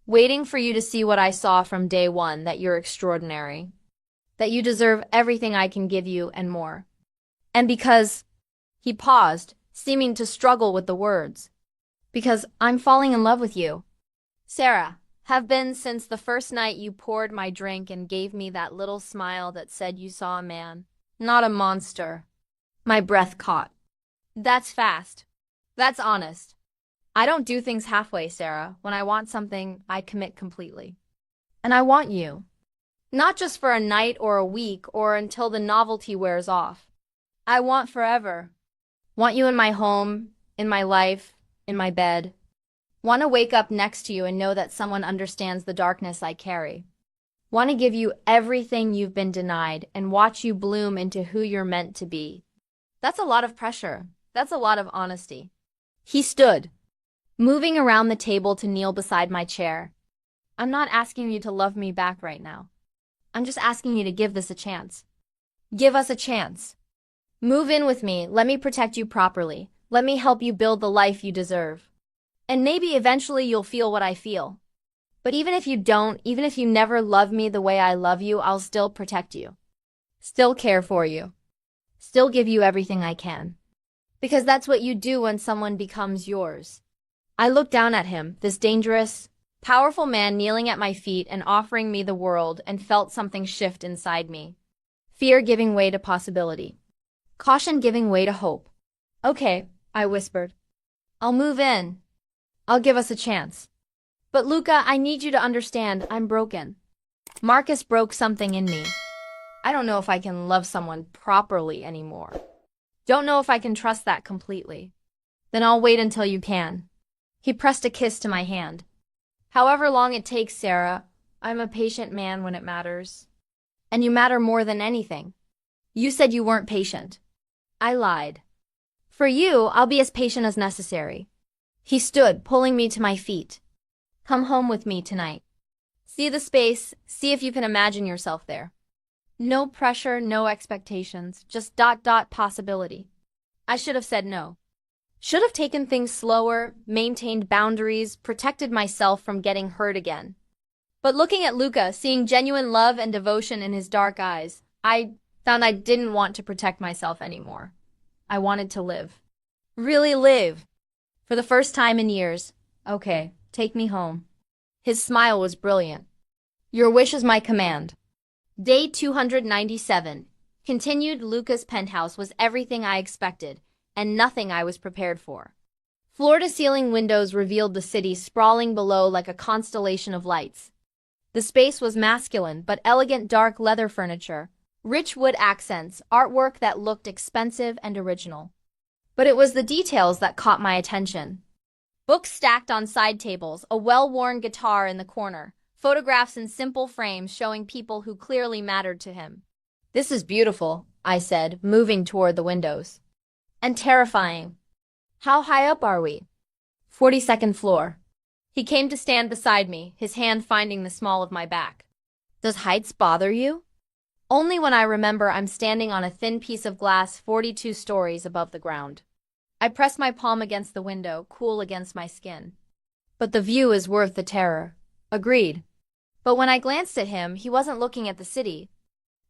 Waiting for you to see what I saw from day one, that you're extraordinary. That you deserve everything I can give you and more. And because, he paused, seeming to struggle with the words. Because I'm falling in love with you. Sarah, have been since the first night you poured my drink and gave me that little smile that said you saw a man, not a monster. My breath caught. That's fast. That's honest. I don't do things halfway, Sarah. When I want something, I commit completely. And I want you. Not just for a night or a week or until the novelty wears off. I want forever. Want you in my home, in my life, in my bed. Want to wake up next to you and know that someone understands the darkness I carry. Want to give you everything you've been denied and watch you bloom into who you're meant to be. That's a lot of pressure. That's a lot of honesty. He stood, moving around the table to kneel beside my chair. I'm not asking you to love me back right now. I'm just asking you to give this a chance. Give us a chance. Move in with me, let me protect you properly. Let me help you build the life you deserve. And maybe eventually you'll feel what I feel. But even if you don't, even if you never love me the way I love you, I'll still protect you. Still care for you. Still give you everything I can. Because that's what you do when someone becomes yours. I looked down at him, this dangerous, powerful man kneeling at my feet and offering me the world, and felt something shift inside me. Fear giving way to possibility. Caution giving way to hope. Okay, I whispered. I'll move in. I'll give us a chance. But Luca, I need you to understand, I'm broken. Marcus broke something in me. I don't know if I can love someone properly anymore. Don't know if I can trust that completely. Then I'll wait until you can. He pressed a kiss to my hand. However long it takes, Sarah, I'm a patient man when it matters. And you matter more than anything. You said you weren't patient. I lied. For you, I'll be as patient as necessary. He stood, pulling me to my feet. Come home with me tonight. See the space, see if you can imagine yourself there. No pressure, no expectations, just ... possibility. I should have said no. Should have taken things slower, maintained boundaries, protected myself from getting hurt again. But looking at Luca, seeing genuine love and devotion in his dark eyes, I found I didn't want to protect myself anymore. I wanted to live. Really live. For the first time in years. Okay, take me home. His smile was brilliant. Your wish is my command. Day 297. Continued. Luca's penthouse was everything I expected, and nothing I was prepared for. Floor-to-ceiling windows revealed the city sprawling below like a constellation of lights. The space was masculine, but elegant dark leather furniture, rich wood accents, artwork that looked expensive and original. But it was the details that caught my attention. Books stacked on side tables, a well-worn guitar in the corner, photographs in simple frames showing people who clearly mattered to him. This is beautiful, I said, moving toward the windows. And terrifying. How high up are we? 42nd floor. He came to stand beside me, his hand finding the small of my back. Does heights bother you? Only when I remember I'm standing on a thin piece of glass 42 stories above the ground. I press my palm against the window, cool against my skin. But the view is worth the terror. Agreed. But when I glanced at him, he wasn't looking at the city.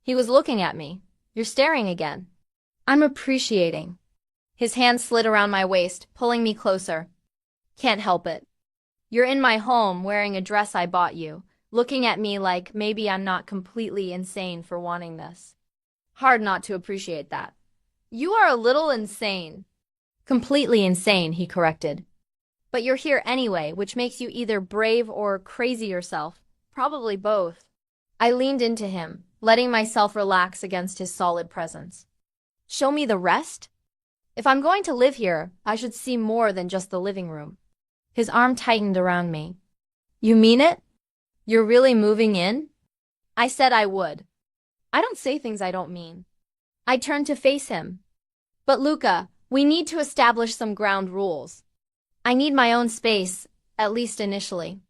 He was looking at me. You're staring again. I'm appreciating. His hand slid around my waist, pulling me closer. Can't help it. You're in my home, wearing a dress I bought you, looking at me like maybe I'm not completely insane for wanting this. Hard not to appreciate that. You are a little insane. Completely insane, he corrected. But you're here anyway, which makes you either brave or crazy yourself. Probably both. I leaned into him, letting myself relax against his solid presence. Show me the rest? If I'm going to live here, I should see more than just the living room. His arm tightened around me. You mean it? You're really moving in? I said I would. I don't say things I don't mean. I turned to face him. But Luca, we need to establish some ground rules. I need my own space, at least initially.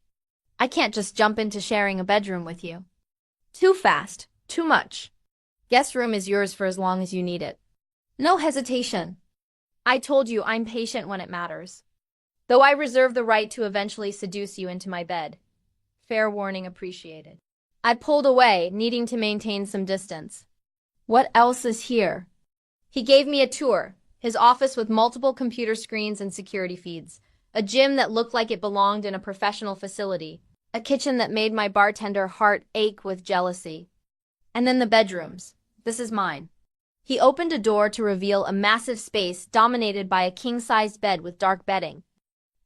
I can't just jump into sharing a bedroom with you. Too fast, too much. Guest room is yours for as long as you need it. No hesitation. I told you I'm patient when it matters. Though I reserve the right to eventually seduce you into my bed. Fair warning appreciated. I pulled away, needing to maintain some distance. What else is here? He gave me a tour, his office with multiple computer screens and security feeds, a gym that looked like it belonged in a professional facility, a kitchen that made my bartender heart ache with jealousy. And then the bedrooms. This is mine. He opened a door to reveal a massive space dominated by a king-sized bed with dark bedding.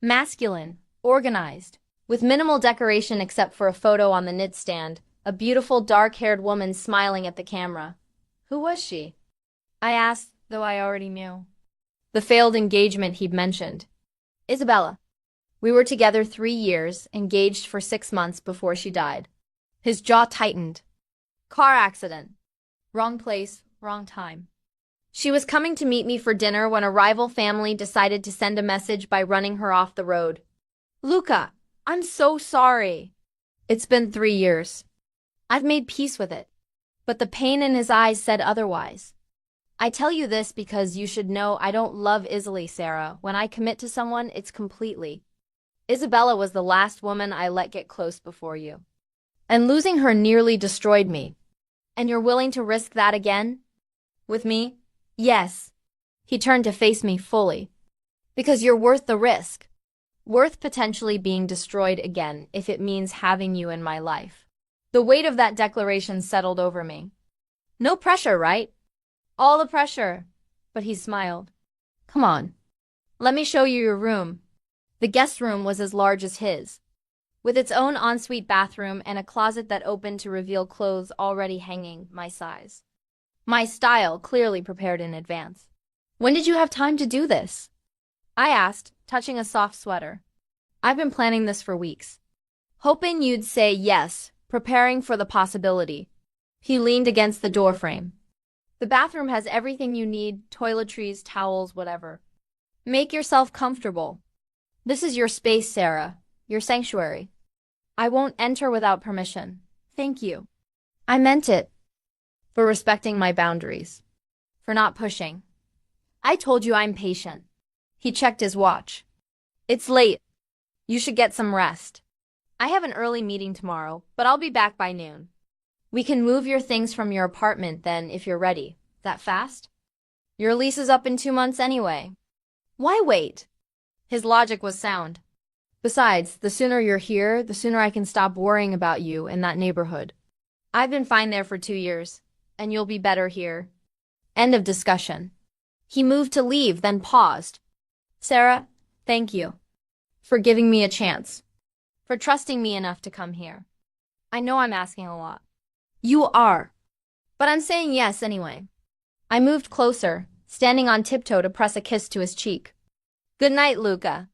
Masculine, organized, with minimal decoration except for a photo on the nightstand, a beautiful dark-haired woman smiling at the camera. Who was she? I asked, though I already knew. The failed engagement he'd mentioned. Isabella. We were together 3 years, engaged for 6 months before she died. His jaw tightened. Car accident. Wrong place, wrong time. She was coming to meet me for dinner when a rival family decided to send a message by running her off the road. Luca, I'm so sorry. It's been 3 years. I've made peace with it. But the pain in his eyes said otherwise. I tell you this because you should know I don't love easily, Sarah. When I commit to someone, it's completely. Isabella was the last woman I let get close before you. And losing her nearly destroyed me. And you're willing to risk that again? With me? Yes. He turned to face me fully. Because you're worth the risk. Worth potentially being destroyed again if it means having you in my life. The weight of that declaration settled over me. No pressure, right? All the pressure. But he smiled. Come on. Let me show you your room. The guest room was as large as his, with its own ensuite bathroom and a closet that opened to reveal clothes already hanging my size. My style clearly prepared in advance. When did you have time to do this? I asked, touching a soft sweater. I've been planning this for weeks. Hoping you'd say yes, preparing for the possibility. He leaned against the doorframe. The bathroom has everything you need, toiletries, towels, whatever. Make yourself comfortable. This is your space, Sarah. Your sanctuary. I won't enter without permission. Thank you. I meant it. For respecting my boundaries. For not pushing. I told you I'm patient. He checked his watch. It's late. You should get some rest. I have an early meeting tomorrow, but I'll be back by noon. We can move your things from your apartment then if you're ready. That fast? Your lease is up in 2 months anyway. Why wait? His logic was sound. Besides, the sooner you're here, the sooner I can stop worrying about you in that neighborhood. I've been fine there for 2 years, and you'll be better here. End of discussion. He moved to leave, then paused. Sarah, thank you. For giving me a chance. For trusting me enough to come here. I know I'm asking a lot. You are. But I'm saying yes anyway. I moved closer, standing on tiptoe to press a kiss to his cheek. Good night, Luca.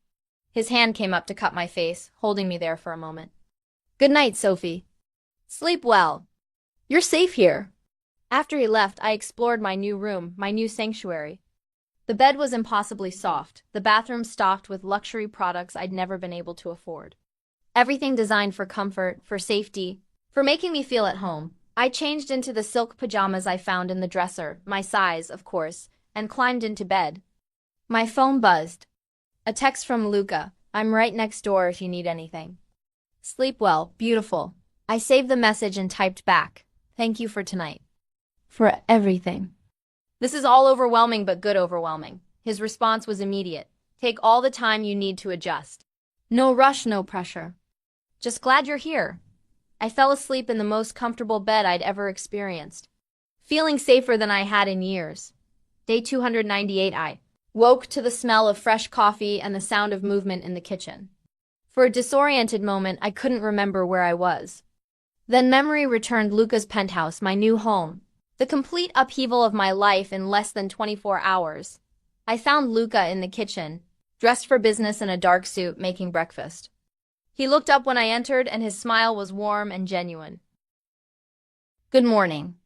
His hand came up to cup my face, holding me there for a moment. Good night, Sophie. Sleep well. You're safe here. After he left, I explored my new room, my new sanctuary. The bed was impossibly soft, the bathroom stocked with luxury products I'd never been able to afford. Everything designed for comfort, for safety, for making me feel at home. I changed into the silk pajamas I found in the dresser, my size, of course, and climbed into bed. My phone buzzed. A text from Luca. I'm right next door if you need anything. Sleep well, beautiful. I saved the message and typed back. Thank you for tonight. For everything. This is all overwhelming but good overwhelming. His response was immediate. Take all the time you need to adjust. No rush, no pressure. Just glad you're here. I fell asleep in the most comfortable bed I'd ever experienced. Feeling safer than I had in years. Day 298 I woke to the smell of fresh coffee and the sound of movement in the kitchen. For a disoriented moment, I couldn't remember where I was. Then memory returned. Luca's penthouse, my new home. The complete upheaval of my life in less than 24 hours. I found Luca in the kitchen, dressed for business in a dark suit, making breakfast. He looked up when I entered, and his smile was warm and genuine. Good morning.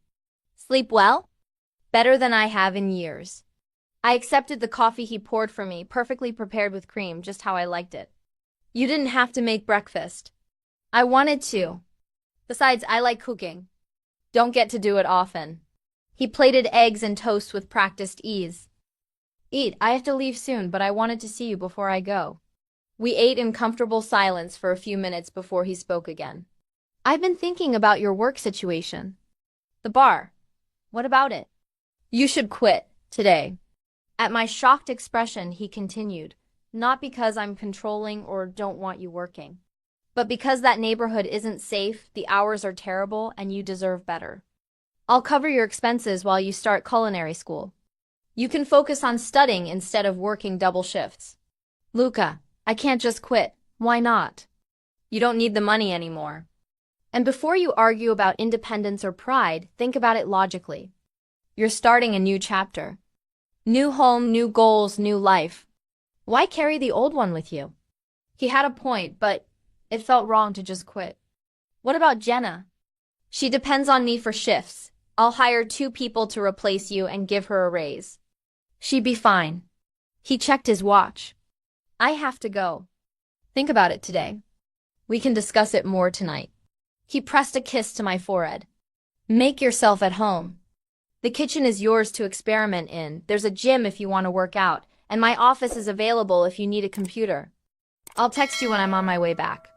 Sleep well? Better than I have in years. I accepted the coffee he poured for me, perfectly prepared with cream, just how I liked it. You didn't have to make breakfast. I wanted to. Besides, I like cooking. Don't get to do it often. He plated eggs and toast with practiced ease. Eat, I have to leave soon, but I wanted to see you before I go. We ate in comfortable silence for a few minutes before he spoke again. I've been thinking about your work situation. The bar. What about it? You should quit, today. At my shocked expression, he continued, not because I'm controlling or don't want you working, but because that neighborhood isn't safe, the hours are terrible, and you deserve better. I'll cover your expenses while you start culinary school. You can focus on studying instead of working double shifts. Luca, I can't just quit. Why not? You don't need the money anymore. And before you argue about independence or pride, think about it logically. You're starting a new chapter. New home, new goals, new life. Why carry the old one with you? He had a point, but it felt wrong to just quit. What about Jenna? She depends on me for shifts. I'll hire 2 people to replace you and give her a raise. She'd be fine. He checked his watch. I have to go. Think about it today. We can discuss it more tonight. He pressed a kiss to my forehead. Make yourself at home. The kitchen is yours to experiment in. There's a gym if you want to work out, and my office is available if you need a computer. I'll text you when I'm on my way back.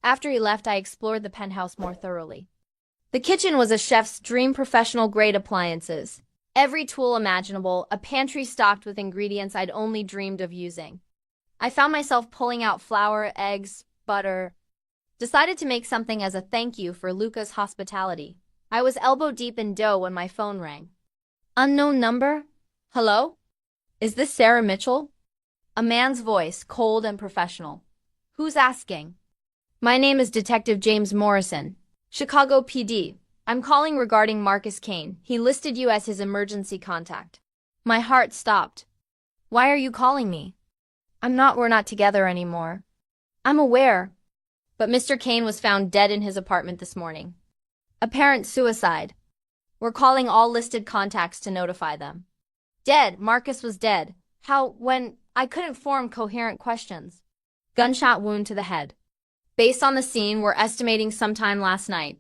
After he left, I explored the penthouse more thoroughly. The kitchen was a chef's dream, professional-grade appliances. Every tool imaginable, a pantry stocked with ingredients I'd only dreamed of using. I found myself pulling out flour, eggs, butter. Decided to make something as a thank you for Luca's hospitality. I was elbow-deep in dough when my phone rang. Unknown number? Hello? Is this Sarah Mitchell? A man's voice, cold and professional. Who's asking? My name is Detective James Morrison, Chicago PD. I'm calling regarding Marcus Kane. He listed you as his emergency contact. My heart stopped. Why are you calling me? We're not together anymore. I'm aware. But Mr. Kane was found dead in his apartment this morning. Apparent suicide. We're calling all listed contacts to notify them. Dead. Marcus was dead. How, when? I couldn't form coherent questions. Gunshot wound to the head. Based on the scene, we're estimating sometime last night.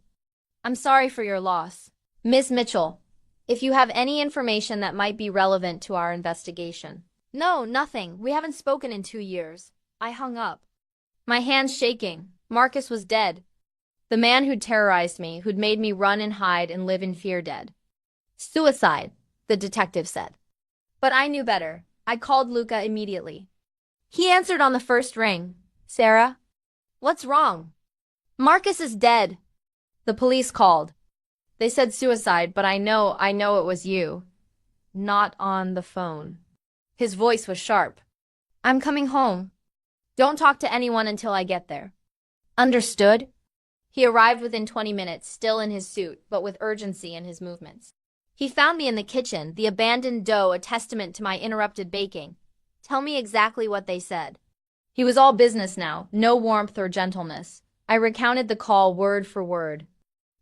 I'm sorry for your loss. Ms. Mitchell, if you have any information that might be relevant to our investigation. No, nothing. We haven't spoken in 2 years. I hung up. My hands shaking. Marcus was dead. The man who'd terrorized me, who'd made me run and hide and live in fear, dead. Suicide, the detective said. But I knew better. I called Luca immediately. He answered on the first ring. Sarah? What's wrong? Marcus is dead. The police called. They said suicide, but I know it was you. Not on the phone. His voice was sharp. I'm coming home. Don't talk to anyone until I get there. Understood? He arrived within 20 minutes, still in his suit, but with urgency in his movements. He found me in the kitchen, the abandoned dough a testament to my interrupted baking. Tell me exactly what they said. He was all business now, no warmth or gentleness. I recounted the call word for word.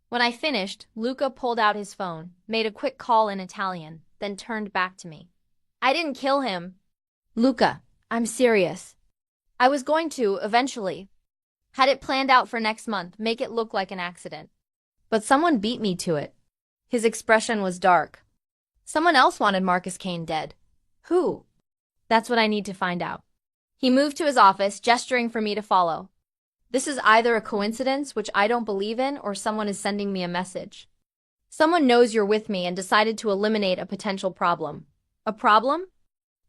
When I finished, Luca pulled out his phone, made a quick call in Italian, then turned back to me. I didn't kill him. Luca, I'm serious. I was going to, eventually. Had it planned out for next month, make it look like an accident. But someone beat me to it. His expression was dark. Someone else wanted Marcus Kane dead. Who? That's what I need to find out. He moved to his office, gesturing for me to follow. This is either a coincidence, which I don't believe in, or someone is sending me a message. Someone knows you're with me and decided to eliminate a potential problem. A problem?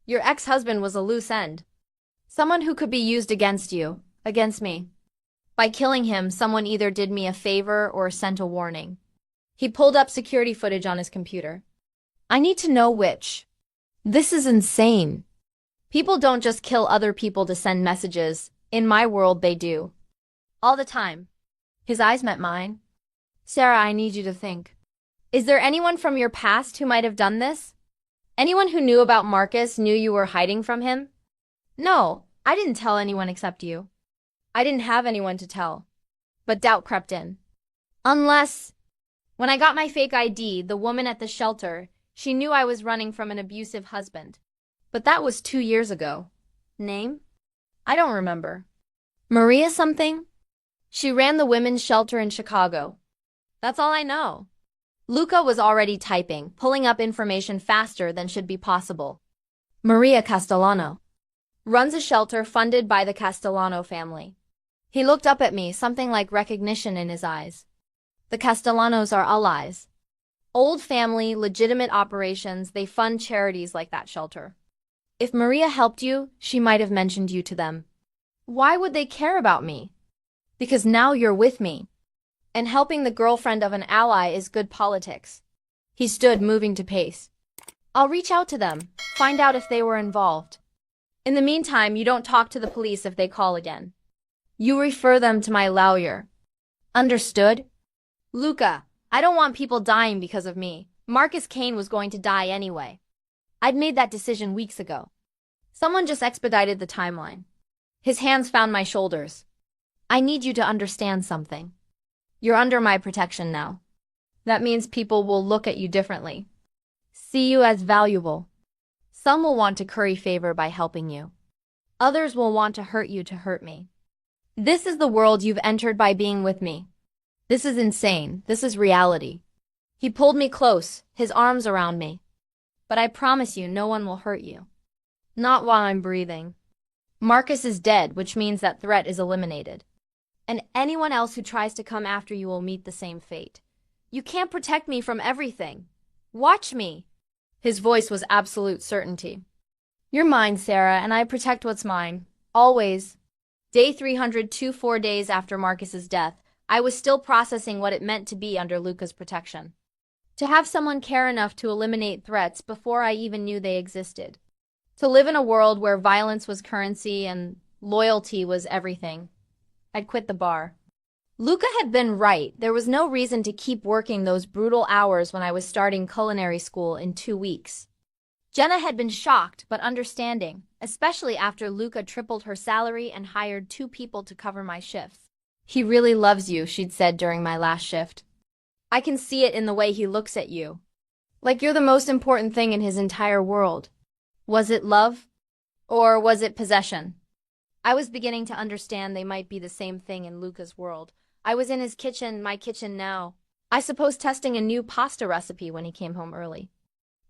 Your ex-husband was a loose end. Someone who could be used against you, against me. By killing him, someone either did me a favor or sent a warning. He pulled up security footage on his computer. I need to know which. This is insane. People don't just kill other people to send messages. In my world, they do. All the time. His eyes met mine. Sarah, I need you to think. Is there anyone from your past who might have done this? Anyone who knew about Marcus knew you were hiding from him? No, I didn't tell anyone except you. I didn't have anyone to tell. But doubt crept in. Unless, when I got my fake ID, the woman at the shelter, she knew I was running from an abusive husband. But that was 2 years ago. Name? I don't remember. Maria something? She ran the women's shelter in Chicago. That's all I know. Luca was already typing, pulling up information faster than should be possible. Maria Castellano. Runs a shelter funded by the Castellano family. He looked up at me, something like recognition in his eyes. The Castellanos are allies. Old family, legitimate operations, they fund charities like that shelter. If Maria helped you, she might have mentioned you to them. Why would they care about me? Because now you're with me. And helping the girlfriend of an ally is good politics. He stood, moving to pace. I'll reach out to them, find out if they were involved. In the meantime, you don't talk to the police if they call again. You refer them to my lawyer. Understood? Luca, I don't want people dying because of me. Marcus Kane was going to die anyway. I'd made that decision weeks ago. Someone just expedited the timeline. His hands found my shoulders. I need you to understand something. You're under my protection now. That means people will look at you differently. See you as valuable. Some will want to curry favor by helping you. Others will want to hurt me. This is the world you've entered by being with me. This is insane. This is reality. He pulled me close, his arms around me. But I promise you, no one will hurt you. Not while I'm breathing. Marcus is dead, which means that threat is eliminated. And anyone else who tries to come after you will meet the same fate. You can't protect me from everything. Watch me. His voice was absolute certainty. You're mine, Sarah, and I protect what's mine. Always. Day 302, 4 days after Marcus's death, I was still processing what it meant to be under Luca's protection. To have someone care enough to eliminate threats before I even knew they existed. To live in a world where violence was currency and loyalty was everything. I'd quit the bar. Luca had been right. There was no reason to keep working those brutal hours when I was starting culinary school in 2 weeks. Jenna had been shocked but understanding, especially after Luca tripled her salary and hired 2 people to cover my shifts. He really loves you, she'd said during my last shift. I can see it in the way he looks at you. Like you're the most important thing in his entire world. Was it love? Or was it possession? I was beginning to understand they might be the same thing in Luca's world. I was in his kitchen, my kitchen now. I suppose testing a new pasta recipe when he came home early.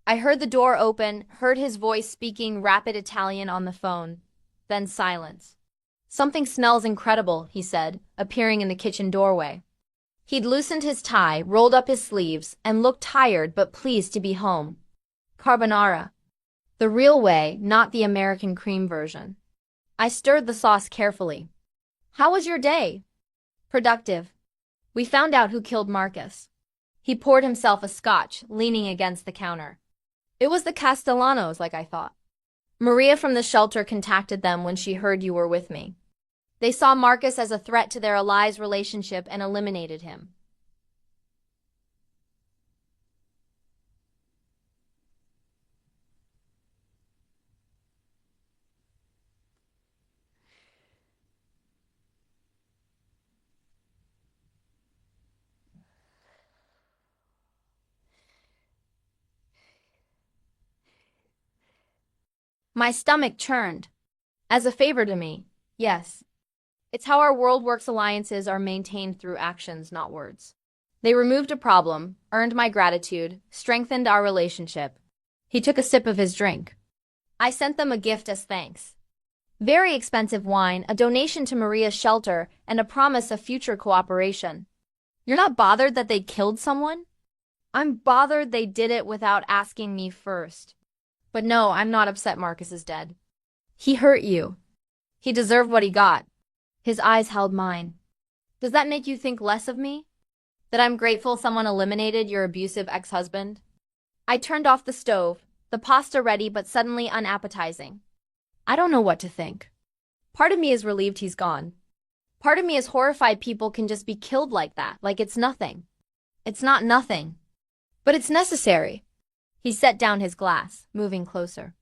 I heard the door open, heard his voice speaking rapid Italian on the phone. Then silence. Something smells incredible, he said, appearing in the kitchen doorway. He'd loosened his tie, rolled up his sleeves, and looked tired but pleased to be home. Carbonara. The real way, not the American cream version. I stirred the sauce carefully. How was your day? Productive. We found out who killed Marcus. He poured himself a scotch, leaning against the counter. It was the Castellanos, like I thought. Maria from the shelter contacted them when she heard you were with me. They saw Marcus as a threat to their Eli's relationship and eliminated him. My stomach churned. As a favor to me, yes. It's how our world works. Alliances are maintained through actions, not words. They removed a problem, earned my gratitude, strengthened our relationship. He took a sip of his drink. I sent them a gift as thanks. Very expensive wine, a donation to Maria's shelter, and a promise of future cooperation. You're not bothered that they killed someone? I'm bothered they did it without asking me first. But no, I'm not upset Marcus is dead. He hurt you. He deserved what he got. His eyes held mine. Does that make you think less of me? That I'm grateful someone eliminated your abusive ex-husband? I turned off the stove, the pasta ready but suddenly unappetizing. I don't know what to think. Part of me is relieved he's gone. Part of me is horrified people can just be killed like that, like it's nothing. It's not nothing. But it's necessary. He set down his glass, moving closer.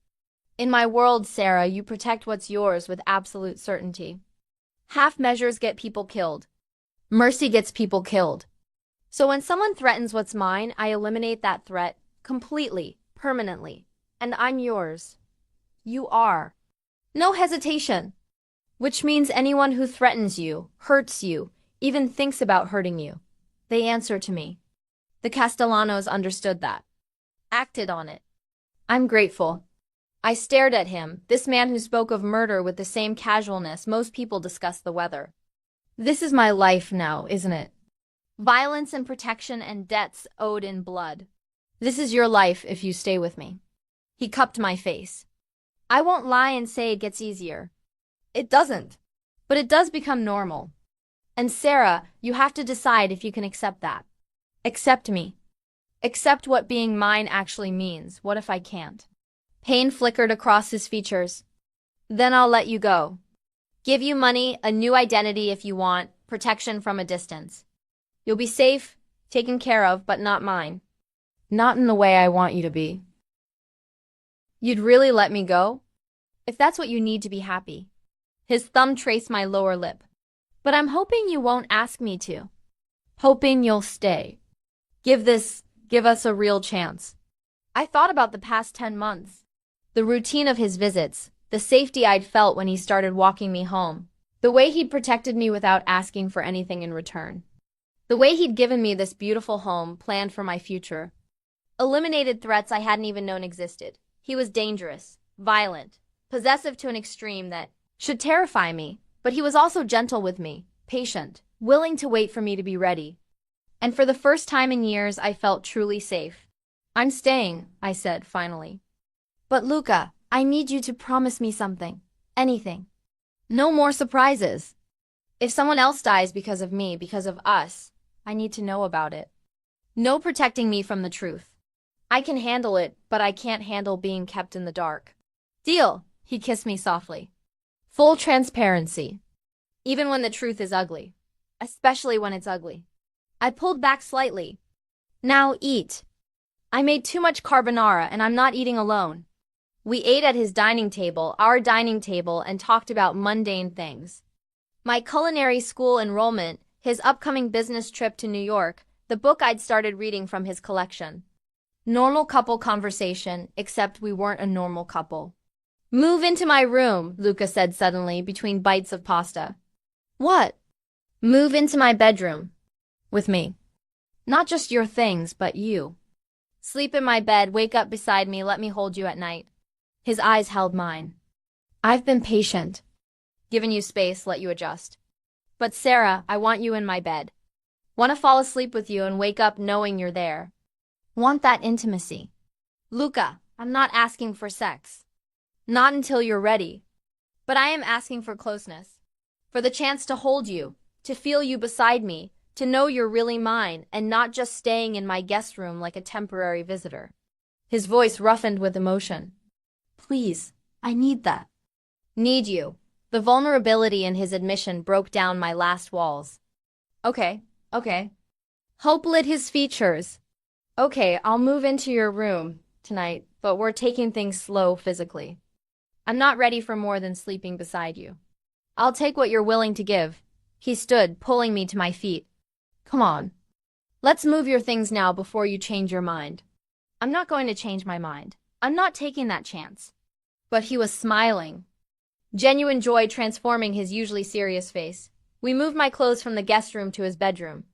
In my world, Sarah, you protect what's yours with absolute certainty. Half measures get people killed. Mercy gets people killed. So when someone threatens what's mine, I eliminate that threat completely, permanently. And I'm yours. You are. No hesitation. Which means anyone who threatens you, hurts you, even thinks about hurting you, they answer to me. The Castellanos understood that. Acted on it. I'm grateful. I stared at him, this man who spoke of murder with the same casualness most people discuss the weather. This is my life now, isn't it? Violence and protection and debts owed in blood. This is your life if you stay with me. He cupped my face. I won't lie and say it gets easier. It doesn't. But it does become normal. And Sarah, you have to decide if you can accept that. Accept me. Accept what being mine actually means. What if I can't? Pain flickered across his features. Then I'll let you go. Give you money, a new identity if you want, protection from a distance. You'll be safe, taken care of, but not mine. Not in the way I want you to be. You'd really let me go? If that's what you need to be happy. His thumb traced my lower lip. But I'm hoping you won't ask me to. Hoping you'll stay. Give us a real chance. I thought about the past 10 months. The routine of his visits, the safety I'd felt when he started walking me home, the way he'd protected me without asking for anything in return. The way he'd given me this beautiful home planned for my future. Eliminated threats I hadn't even known existed. He was dangerous, violent, possessive to an extreme that should terrify me, but he was also gentle with me, patient, willing to wait for me to be ready. And for the first time in years, I felt truly safe. "I'm staying," I said, finally. "But Luca, I need you to promise me something. Anything. No more surprises. If someone else dies because of me, because of us, I need to know about it. No protecting me from the truth. I can handle it, but I can't handle being kept in the dark." "Deal," he kissed me softly. "Full transparency. Even when the truth is ugly. Especially when it's ugly." I pulled back slightly. "Now eat." I made too much carbonara and I'm not eating alone. We ate at his dining table, our dining table, and talked about mundane things. My culinary school enrollment, his upcoming business trip to New York, the book I'd started reading from his collection. Normal couple conversation, except we weren't a normal couple. "Move into my room," Luca said suddenly between bites of pasta. "What?" "Move into my bedroom. With me. Not just your things, but you. Sleep in my bed, wake up beside me, let me hold you at night." His eyes held mine. "I've been patient. Given you space, let you adjust. But Sarah, I want you in my bed. Want to fall asleep with you and wake up knowing you're there. Want that intimacy. Luca, I'm not asking for sex. Not until you're ready. But I am asking for closeness. For the chance to hold you, to feel you beside me, to know you're really mine and not just staying in my guest room like a temporary visitor." His voice roughened with emotion. "Please, I need that." "Need you." The vulnerability in his admission broke down my last walls. Okay. Hope lit his features. "Okay, I'll move into your room tonight, but we're taking things slow physically. I'm not ready for more than sleeping beside you. I'll take what you're willing to give." He stood, pulling me to my feet. "Come on. Let's move your things now before you change your mind." "I'm not going to change my mind. I'm not taking that chance." But he was smiling. Genuine joy transforming his usually serious face. We moved my clothes from the guest room to his bedroom,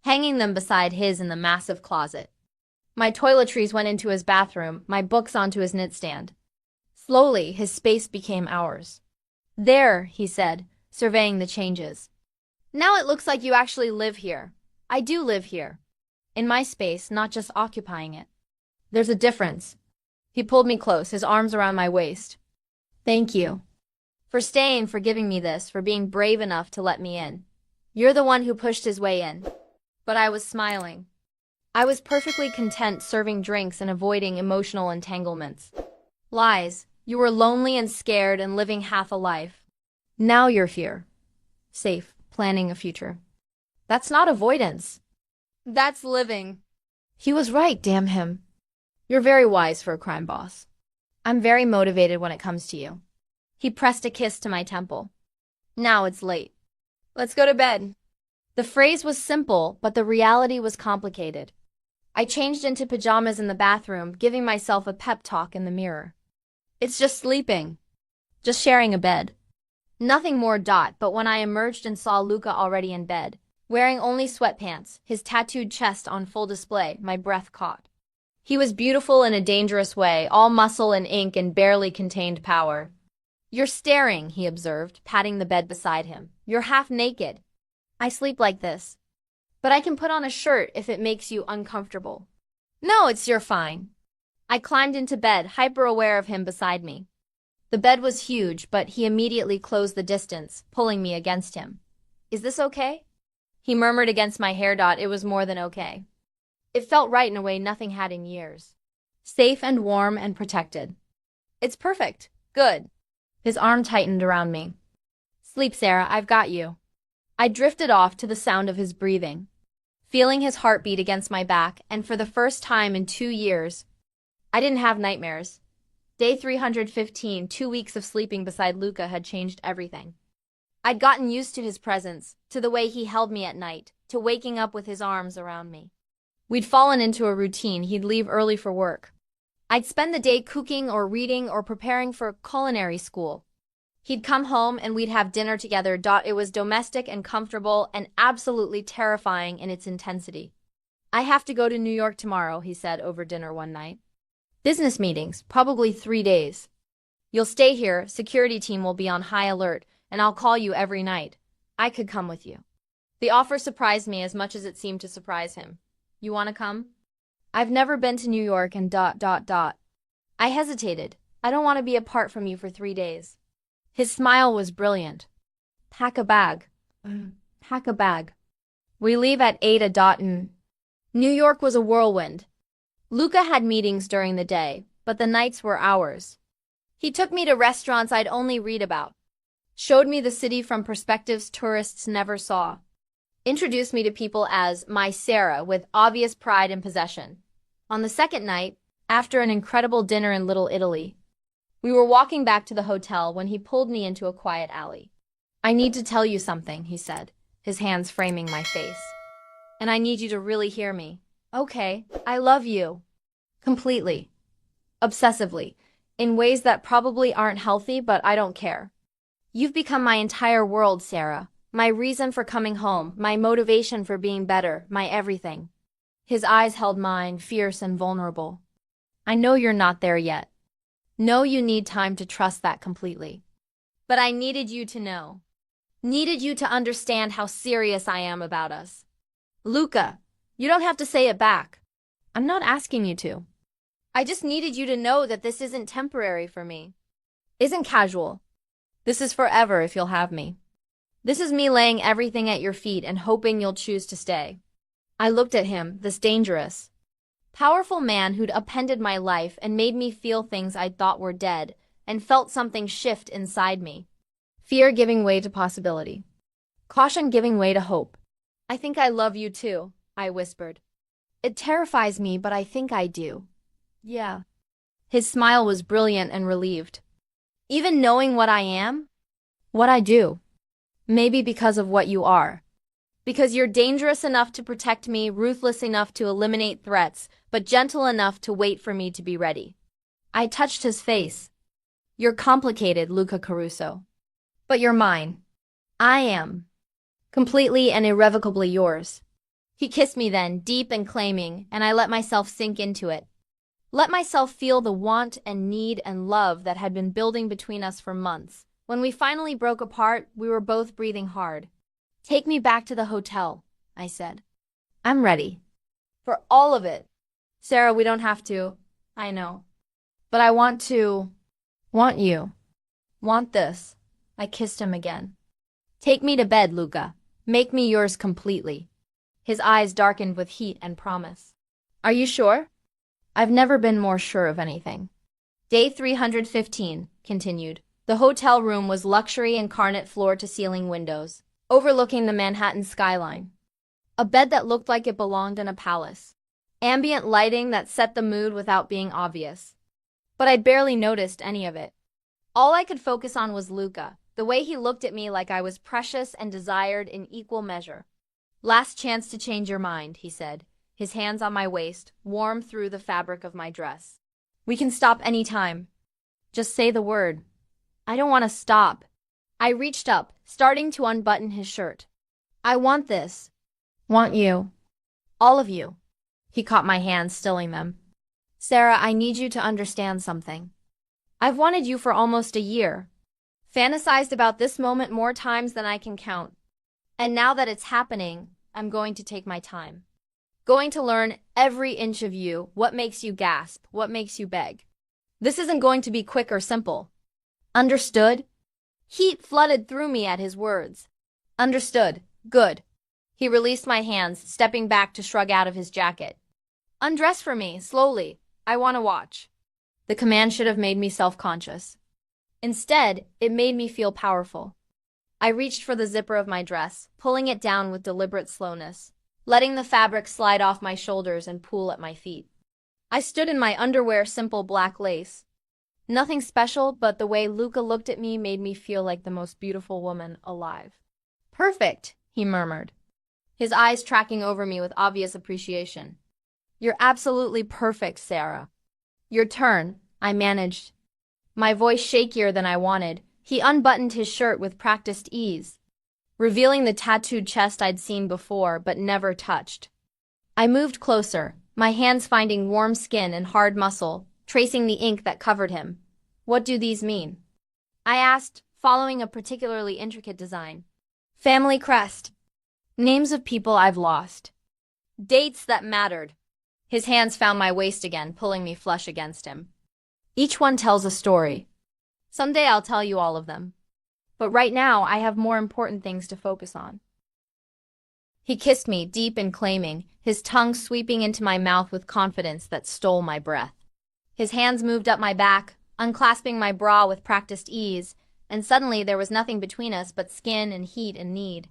hanging them beside his in the massive closet. My toiletries went into his bathroom, my books onto his nightstand. Slowly, his space became ours. "There," he said, surveying the changes. "Now it looks like you actually live here. I do live here. In my space, not just occupying it. There's a difference." He pulled me close, his arms around my waist. "Thank you. For staying, for giving me this, for being brave enough to let me in. You're the one who pushed his way in." But I was smiling. I was perfectly content serving drinks and avoiding emotional entanglements. Lies. You were lonely and scared and living half a life. Now you're here. Safe, planning a future. That's not avoidance. That's living. He was right, damn him. You're very wise for a crime boss. I'm very motivated when it comes to you. He pressed a kiss to my temple. "Now it's late. Let's go to bed." The phrase was simple, but the reality was complicated. I changed into pajamas in the bathroom, giving myself a pep talk in the mirror. "It's just sleeping. Just sharing a bed. Nothing more. But when I emerged and saw Luca already in bed, wearing only sweatpants, his tattooed chest on full display, my breath caught. He was beautiful in a dangerous way, all muscle and ink and barely contained power. "You're staring," he observed, patting the bed beside him. "You're half naked." "I sleep like this. But I can put on a shirt if it makes you uncomfortable." "No, you're fine." I climbed into bed, hyper-aware of him beside me. The bed was huge, but he immediately closed the distance, pulling me against him. "Is this okay?" He murmured against my hair. "It was more than okay. It felt right in a way nothing had in years. Safe and warm and protected. It's perfect. Good." His arm tightened around me. "Sleep, Sarah, I've got you." I drifted off to the sound of his breathing, feeling his heartbeat against my back, and for the first time in 2 years, I didn't have nightmares. Day 315, 2 weeks of sleeping beside Luca had changed everything. I'd gotten used to his presence, to the way he held me at night, to waking up with his arms around me. We'd fallen into a routine. He'd leave early for work. I'd spend the day cooking or reading or preparing for culinary school. He'd come home and we'd have dinner together. It was domestic and comfortable and absolutely terrifying in its intensity. I have to go to New York tomorrow, he said over dinner one night. Business meetings, probably 3 days. You'll stay here, security team will be on high alert, and I'll call you every night. I could come with you. The offer surprised me as much as it seemed to surprise him. You want to come? I've never been to New York and ... I hesitated. I don't want to be apart from you for 3 days. His smile was brilliant. Pack a bag. Pack a bag. We leave at 8 and... New York was a whirlwind. Luca had meetings during the day, but the nights were ours. He took me to restaurants I'd only read about. Showed me the city from perspectives tourists never saw. Introduced me to people as my Sarah with obvious pride and possession. On the second night, after an incredible dinner in Little Italy, we were walking back to the hotel when he pulled me into a quiet alley. I need to tell you something, he said, his hands framing my face. And I need you to really hear me. Okay, I love you. Completely. Obsessively. In ways that probably aren't healthy, but I don't care. You've become my entire world, Sarah. My reason for coming home, my motivation for being better, my everything. His eyes held mine, fierce and vulnerable. I know you're not there yet. No, you need time to trust that completely. But I needed you to know. Needed you to understand how serious I am about us. Luca, you don't have to say it back. I'm not asking you to. I just needed you to know that this isn't temporary for me. Isn't casual. This is forever if you'll have me. This is me laying everything at your feet and hoping you'll choose to stay. I looked at him, this dangerous, powerful man who'd upended my life and made me feel things I'd thought were dead, and felt something shift inside me. Fear giving way to possibility. Caution giving way to hope. I think I love you too, I whispered. It terrifies me, but I think I do. Yeah. His smile was brilliant and relieved. Even knowing what I am? What I do. Maybe because of what you are. Because you're dangerous enough to protect me, ruthless enough to eliminate threats, but gentle enough to wait for me to be ready. I touched his face. You're complicated, Luca Caruso. But you're mine. I am. Completely and irrevocably yours. He kissed me then, deep and claiming, and I let myself sink into it. Let myself feel the want and need and love that had been building between us for months. When we finally broke apart, we were both breathing hard. Take me back to the hotel, I said. I'm ready. For all of it. Sarah, we don't have to. I know. But I want to. Want you. Want this. I kissed him again. Take me to bed, Luca. Make me yours completely. His eyes darkened with heat and promise. Are you sure? I've never been more sure of anything. Day 315, continued. The hotel room was luxury incarnate floor-to-ceiling windows, overlooking the Manhattan skyline. A bed that looked like it belonged in a palace. Ambient lighting that set the mood without being obvious. But I'd barely noticed any of it. All I could focus on was Luca, the way he looked at me like I was precious and desired in equal measure. Last chance to change your mind, he said, his hands on my waist, warm through the fabric of my dress. We can stop any time. Just say the word. I don't want to stop. I reached up, starting to unbutton his shirt. I want this. Want you. All of you. He caught my hands, stilling them. Sarah, I need you to understand something. I've wanted you for almost a year. Fantasized about this moment more times than I can count. And now that it's happening, I'm going to take my time. Going to learn every inch of you, what makes you gasp, what makes you beg. This isn't going to be quick or simple. Understood? Heat flooded through me at his words. Understood. Good. He released my hands, stepping back to shrug out of his jacket. Undress for me, slowly. I want to watch. The command should have made me self-conscious. Instead, it made me feel powerful. I reached for the zipper of my dress, pulling it down with deliberate slowness, letting the fabric slide off my shoulders and pool at my feet. I stood in my underwear, simple black lace. Nothing special, but the way Luca looked at me made me feel like the most beautiful woman alive. Perfect, he murmured, his eyes tracking over me with obvious appreciation. You're absolutely perfect, Sarah. Your turn, I managed, my voice shakier than I wanted, He unbuttoned his shirt with practiced ease, revealing the tattooed chest I'd seen before but never touched. I moved closer, my hands finding warm skin and hard muscle, tracing the ink that covered him. "What do these mean?" I asked, following a particularly intricate design. "Family crest. Names of people I've lost. Dates that mattered." His hands found my waist again, pulling me flush against him. "Each one tells a story. Someday I'll tell you all of them. But right now I have more important things to focus on." He kissed me, deep and claiming, his tongue sweeping into my mouth with confidence that stole my breath. His hands moved up my back, unclasping my bra with practiced ease, and suddenly there was nothing between us but skin and heat and need.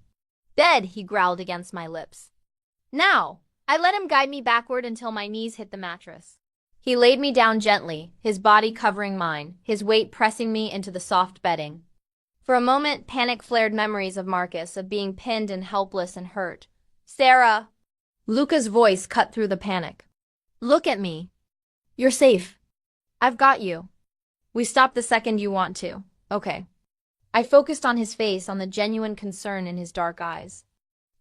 "Bed," he growled against my lips. "Now!" I let him guide me backward until my knees hit the mattress. He laid me down gently, his body covering mine, his weight pressing me into the soft bedding. For a moment, panic-flared memories of Marcus, of being pinned and helpless and hurt. "Sarah!" Luca's voice cut through the panic. "Look at me. You're safe. I've got you. We stop the second you want to. Okay." I focused on his face, on the genuine concern in his dark eyes.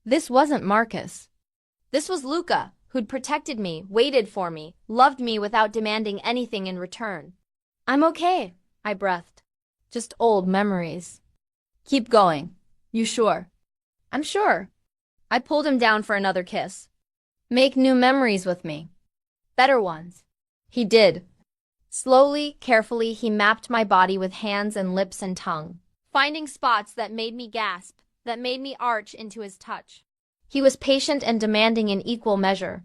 This wasn't Marcus. This was Luca, who'd protected me, waited for me, loved me without demanding anything in return. "I'm okay," I breathed. "Just old memories." "Keep going. You sure?" "I'm sure." I pulled him down for another kiss. "Make new memories with me. Better ones." He did. Slowly, carefully, he mapped my body with hands and lips and tongue, finding spots that made me gasp, that made me arch into his touch. He was patient and demanding in equal measure,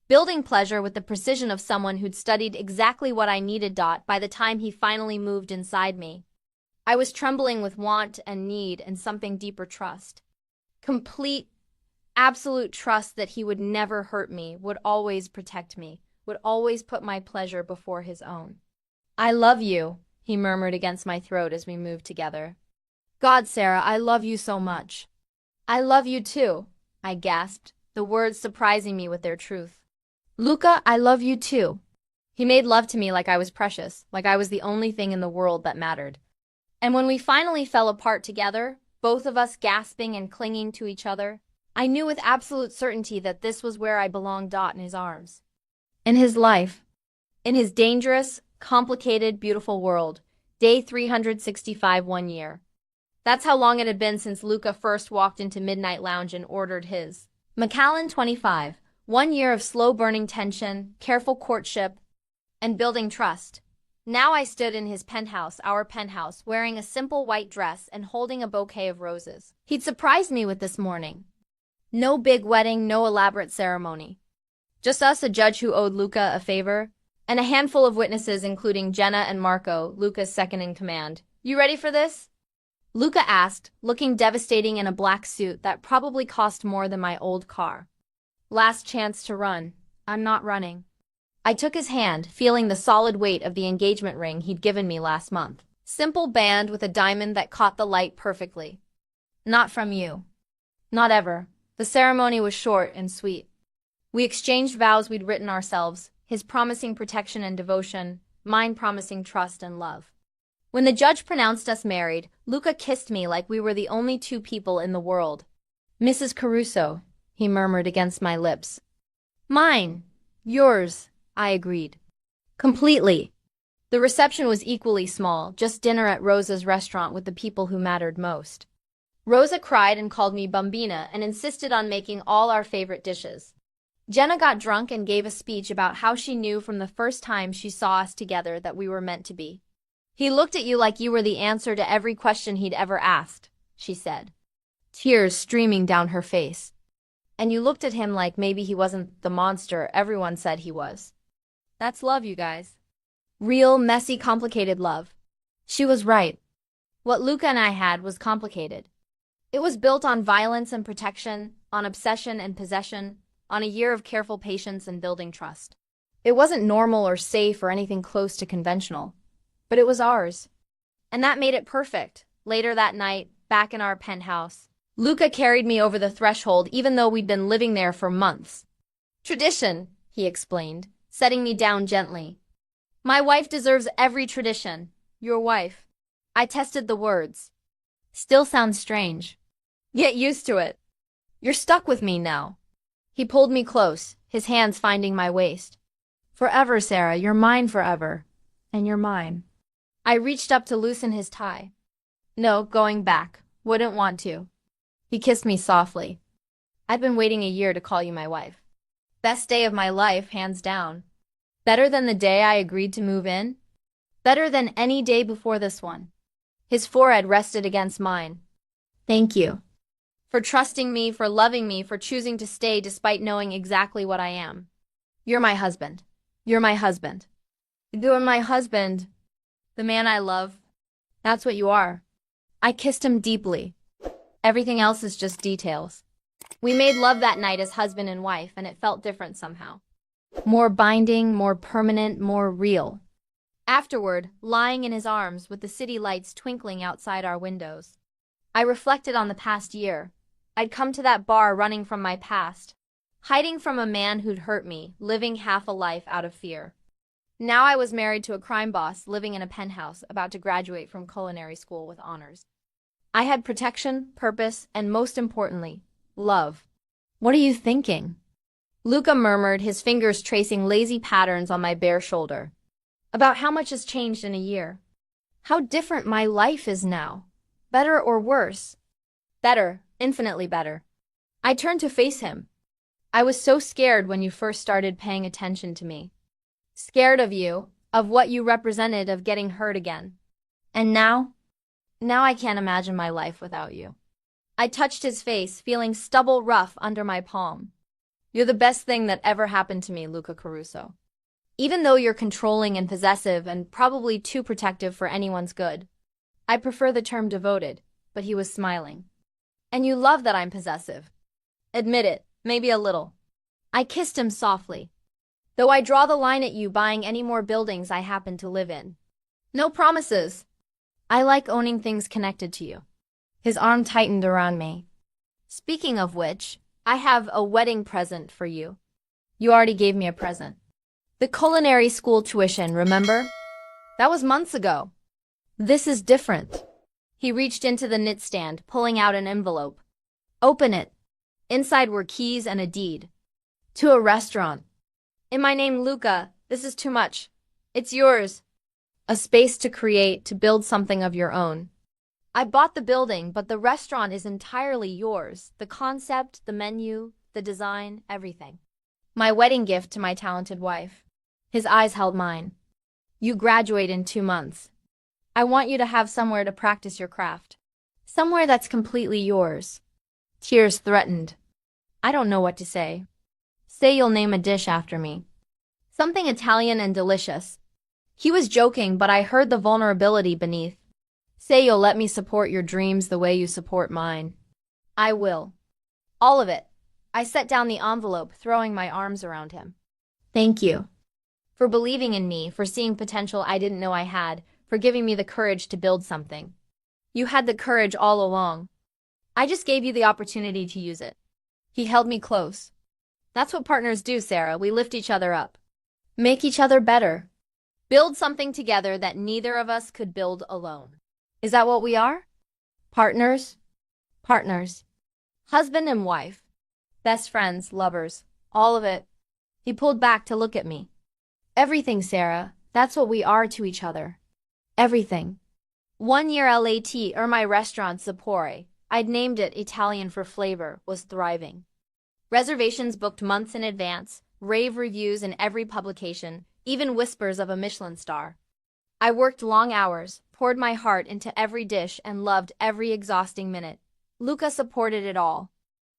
building pleasure with the precision of someone who'd studied exactly what I needed. By the time he finally moved inside me, I was trembling with want and need and something deeper, trust. Complete, absolute trust that he would never hurt me, would always protect me, would always put my pleasure before his own. "I love you," he murmured against my throat as we moved together. "God, Sarah, I love you so much." "I love you too," I gasped, the words surprising me with their truth. "Luca, I love you too." He made love to me like I was precious, like I was the only thing in the world that mattered. And when we finally fell apart together, both of us gasping and clinging to each other, I knew with absolute certainty that this was where I belonged. In his arms. In his life. In his dangerous, complicated, beautiful world. Day 365, 1 year. That's how long it had been since Luca first walked into Midnight Lounge and ordered his Macallan 25. 1 year of slow-burning tension, careful courtship, and building trust. Now I stood in his penthouse, our penthouse, wearing a simple white dress and holding a bouquet of roses. He'd surprised me with this morning. No big wedding, no elaborate ceremony. Just us, a judge who owed Luca a favor, and a handful of witnesses including Jenna and Marco, Luca's second-in-command. "You ready for this?" Luca asked, looking devastating in a black suit that probably cost more than my old car. "Last chance to run. I'm not running." I took his hand, feeling the solid weight of the engagement ring he'd given me last month. Simple band with a diamond that caught the light perfectly. "Not from you. Not ever." The ceremony was short and sweet. We exchanged vows we'd written ourselves, his promising protection and devotion, mine promising trust and love. When the judge pronounced us married, Luca kissed me like we were the only two people in the world. "Mrs. Caruso," he murmured against my lips. "Mine. Yours," I agreed. Completely. The reception was equally small, just dinner at Rosa's restaurant with the people who mattered most. Rosa cried and called me Bambina and insisted on making all our favorite dishes. Jenna got drunk and gave a speech about how she knew from the first time she saw us together that we were meant to be. "He looked at you like you were the answer to every question he'd ever asked," she said, tears streaming down her face. "And you looked at him like maybe he wasn't the monster everyone said he was." That's love, you guys. Real, messy, complicated love. She was right. What Luca and I had was complicated. It was built on violence and protection, on obsession and possession, on a year of careful patience and building trust. It wasn't normal or safe or anything close to conventional, but it was ours. And that made it perfect. Later that night, back in our penthouse, Luca carried me over the threshold even though we'd been living there for months. "Tradition," he explained, setting me down gently. "My wife deserves every tradition. Your wife." I tested the words. Still sounds strange. Get used to it. You're stuck with me now. He pulled me close, his hands finding my waist. Forever, Sarah, you're mine forever. And you're mine. I reached up to loosen his tie. No, going back. Wouldn't want to. He kissed me softly. I'd been waiting a year to call you my wife. Best day of my life, hands down. Better than the day I agreed to move in. Better than any day before this one. His forehead rested against mine. Thank you. For trusting me, for loving me, for choosing to stay despite knowing exactly what I am. You're my husband. You're my husband. You're my husband. The man I love. That's what you are. I kissed him deeply. Everything else is just details. We made love that night as husband and wife, and it felt different somehow. More binding, more permanent, more real. Afterward, lying in his arms with the city lights twinkling outside our windows, I reflected on the past year. I'd come to that bar running from my past, hiding from a man who'd hurt me, living half a life out of fear. Now I was married to a crime boss, living in a penthouse, about to graduate from culinary school with honors. I had protection, purpose, and most importantly, love. What are you thinking? Luca murmured, his fingers tracing lazy patterns on my bare shoulder. About how much has changed in a year. How different my life is now. Better or worse? Better, infinitely better. I turned to face him. I was so scared when you first started paying attention to me. Scared of you, of what you represented, of getting hurt again. And now? Now I can't imagine my life without you. I touched his face, feeling stubble rough under my palm. You're the best thing that ever happened to me, Luca Caruso. Even though you're controlling and possessive and probably too protective for anyone's good. I prefer the term devoted, but he was smiling. And you love that I'm possessive. Admit it, maybe a little. I kissed him softly. Though I draw the line at you buying any more buildings I happen to live in. No promises. I like owning things connected to you. His arm tightened around me. Speaking of which, I have a wedding present for you. You already gave me a present. The culinary school tuition, remember? That was months ago. This is different. He reached into the nightstand, pulling out an envelope. Open it. Inside were keys and a deed. To a restaurant. In my name, Luca, this is too much. It's yours. A space to create, to build something of your own. I bought the building, but the restaurant is entirely yours. The concept, the menu, the design, everything. My wedding gift to my talented wife. His eyes held mine. You graduate in 2 months. I want you to have somewhere to practice your craft. Somewhere that's completely yours. Tears threatened. I don't know what to say. Say you'll name a dish after me. Something Italian and delicious. He was joking, but I heard the vulnerability beneath. Say you'll let me support your dreams the way you support mine. I will. All of it. I set down the envelope, throwing my arms around him. Thank you. For believing in me, for seeing potential I didn't know I had, for giving me the courage to build something. You had the courage all along. I just gave you the opportunity to use it. He held me close. That's what partners do, Sarah. We lift each other up. Make each other better. Build something together that neither of us could build alone. Is that what we are? Partners? Partners. Husband and wife. Best friends, lovers. All of it. He pulled back to look at me. Everything, Sarah. That's what we are to each other. Everything. 1 year LAT my restaurant Sapore, I'd named it Italian for flavor, was thriving. Reservations booked months in advance, rave reviews in every publication, even whispers of a Michelin star. I worked long hours, poured my heart into every dish and loved every exhausting minute. Luca supported it all.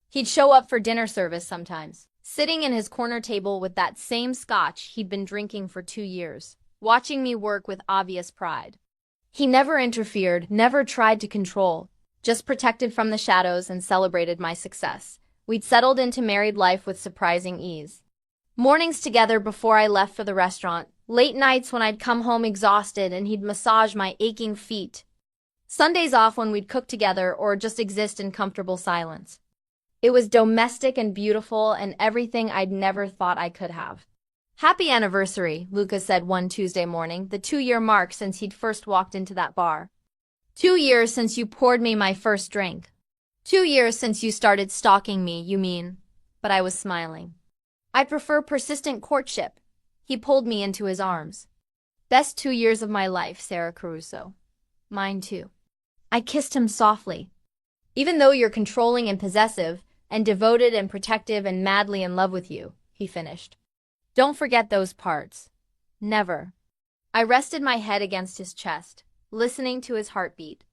He'd show up for dinner service sometimes, sitting in his corner table with that same scotch he'd been drinking for 2 years, watching me work with obvious pride. He never interfered, never tried to control, just protected from the shadows and celebrated my success. We'd settled into married life with surprising ease. Mornings together before I left for the restaurant, late nights when I'd come home exhausted and he'd massage my aching feet. Sundays off when we'd cook together or just exist in comfortable silence. It was domestic and beautiful and everything I'd never thought I could have. Happy anniversary, Luca said one Tuesday morning, the 2-year mark since he'd first walked into that bar. 2 years since you poured me my first drink. 2 years since you started stalking me, you mean? But I was smiling. I prefer persistent courtship. He pulled me into his arms. Best 2 years of my life, Sarah Caruso. Mine too. I kissed him softly. Even though you're controlling and possessive, and devoted and protective and madly in love with you, he finished. Don't forget those parts. Never. I rested my head against his chest, listening to his heartbeat.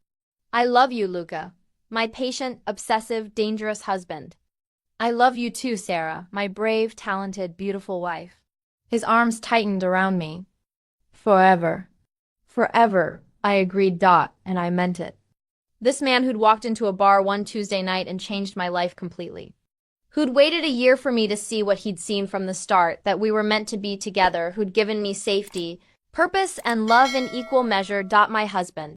I love you, Luca, my patient, obsessive, dangerous husband. I love you too, Sarah, my brave, talented, beautiful wife. His arms tightened around me. Forever. Forever, I agreed, and I meant it. This man who'd walked into a bar one Tuesday night and changed my life completely. Who'd waited a year for me to see what he'd seen from the start, that we were meant to be together, who'd given me safety, purpose, and love in equal measure, my husband.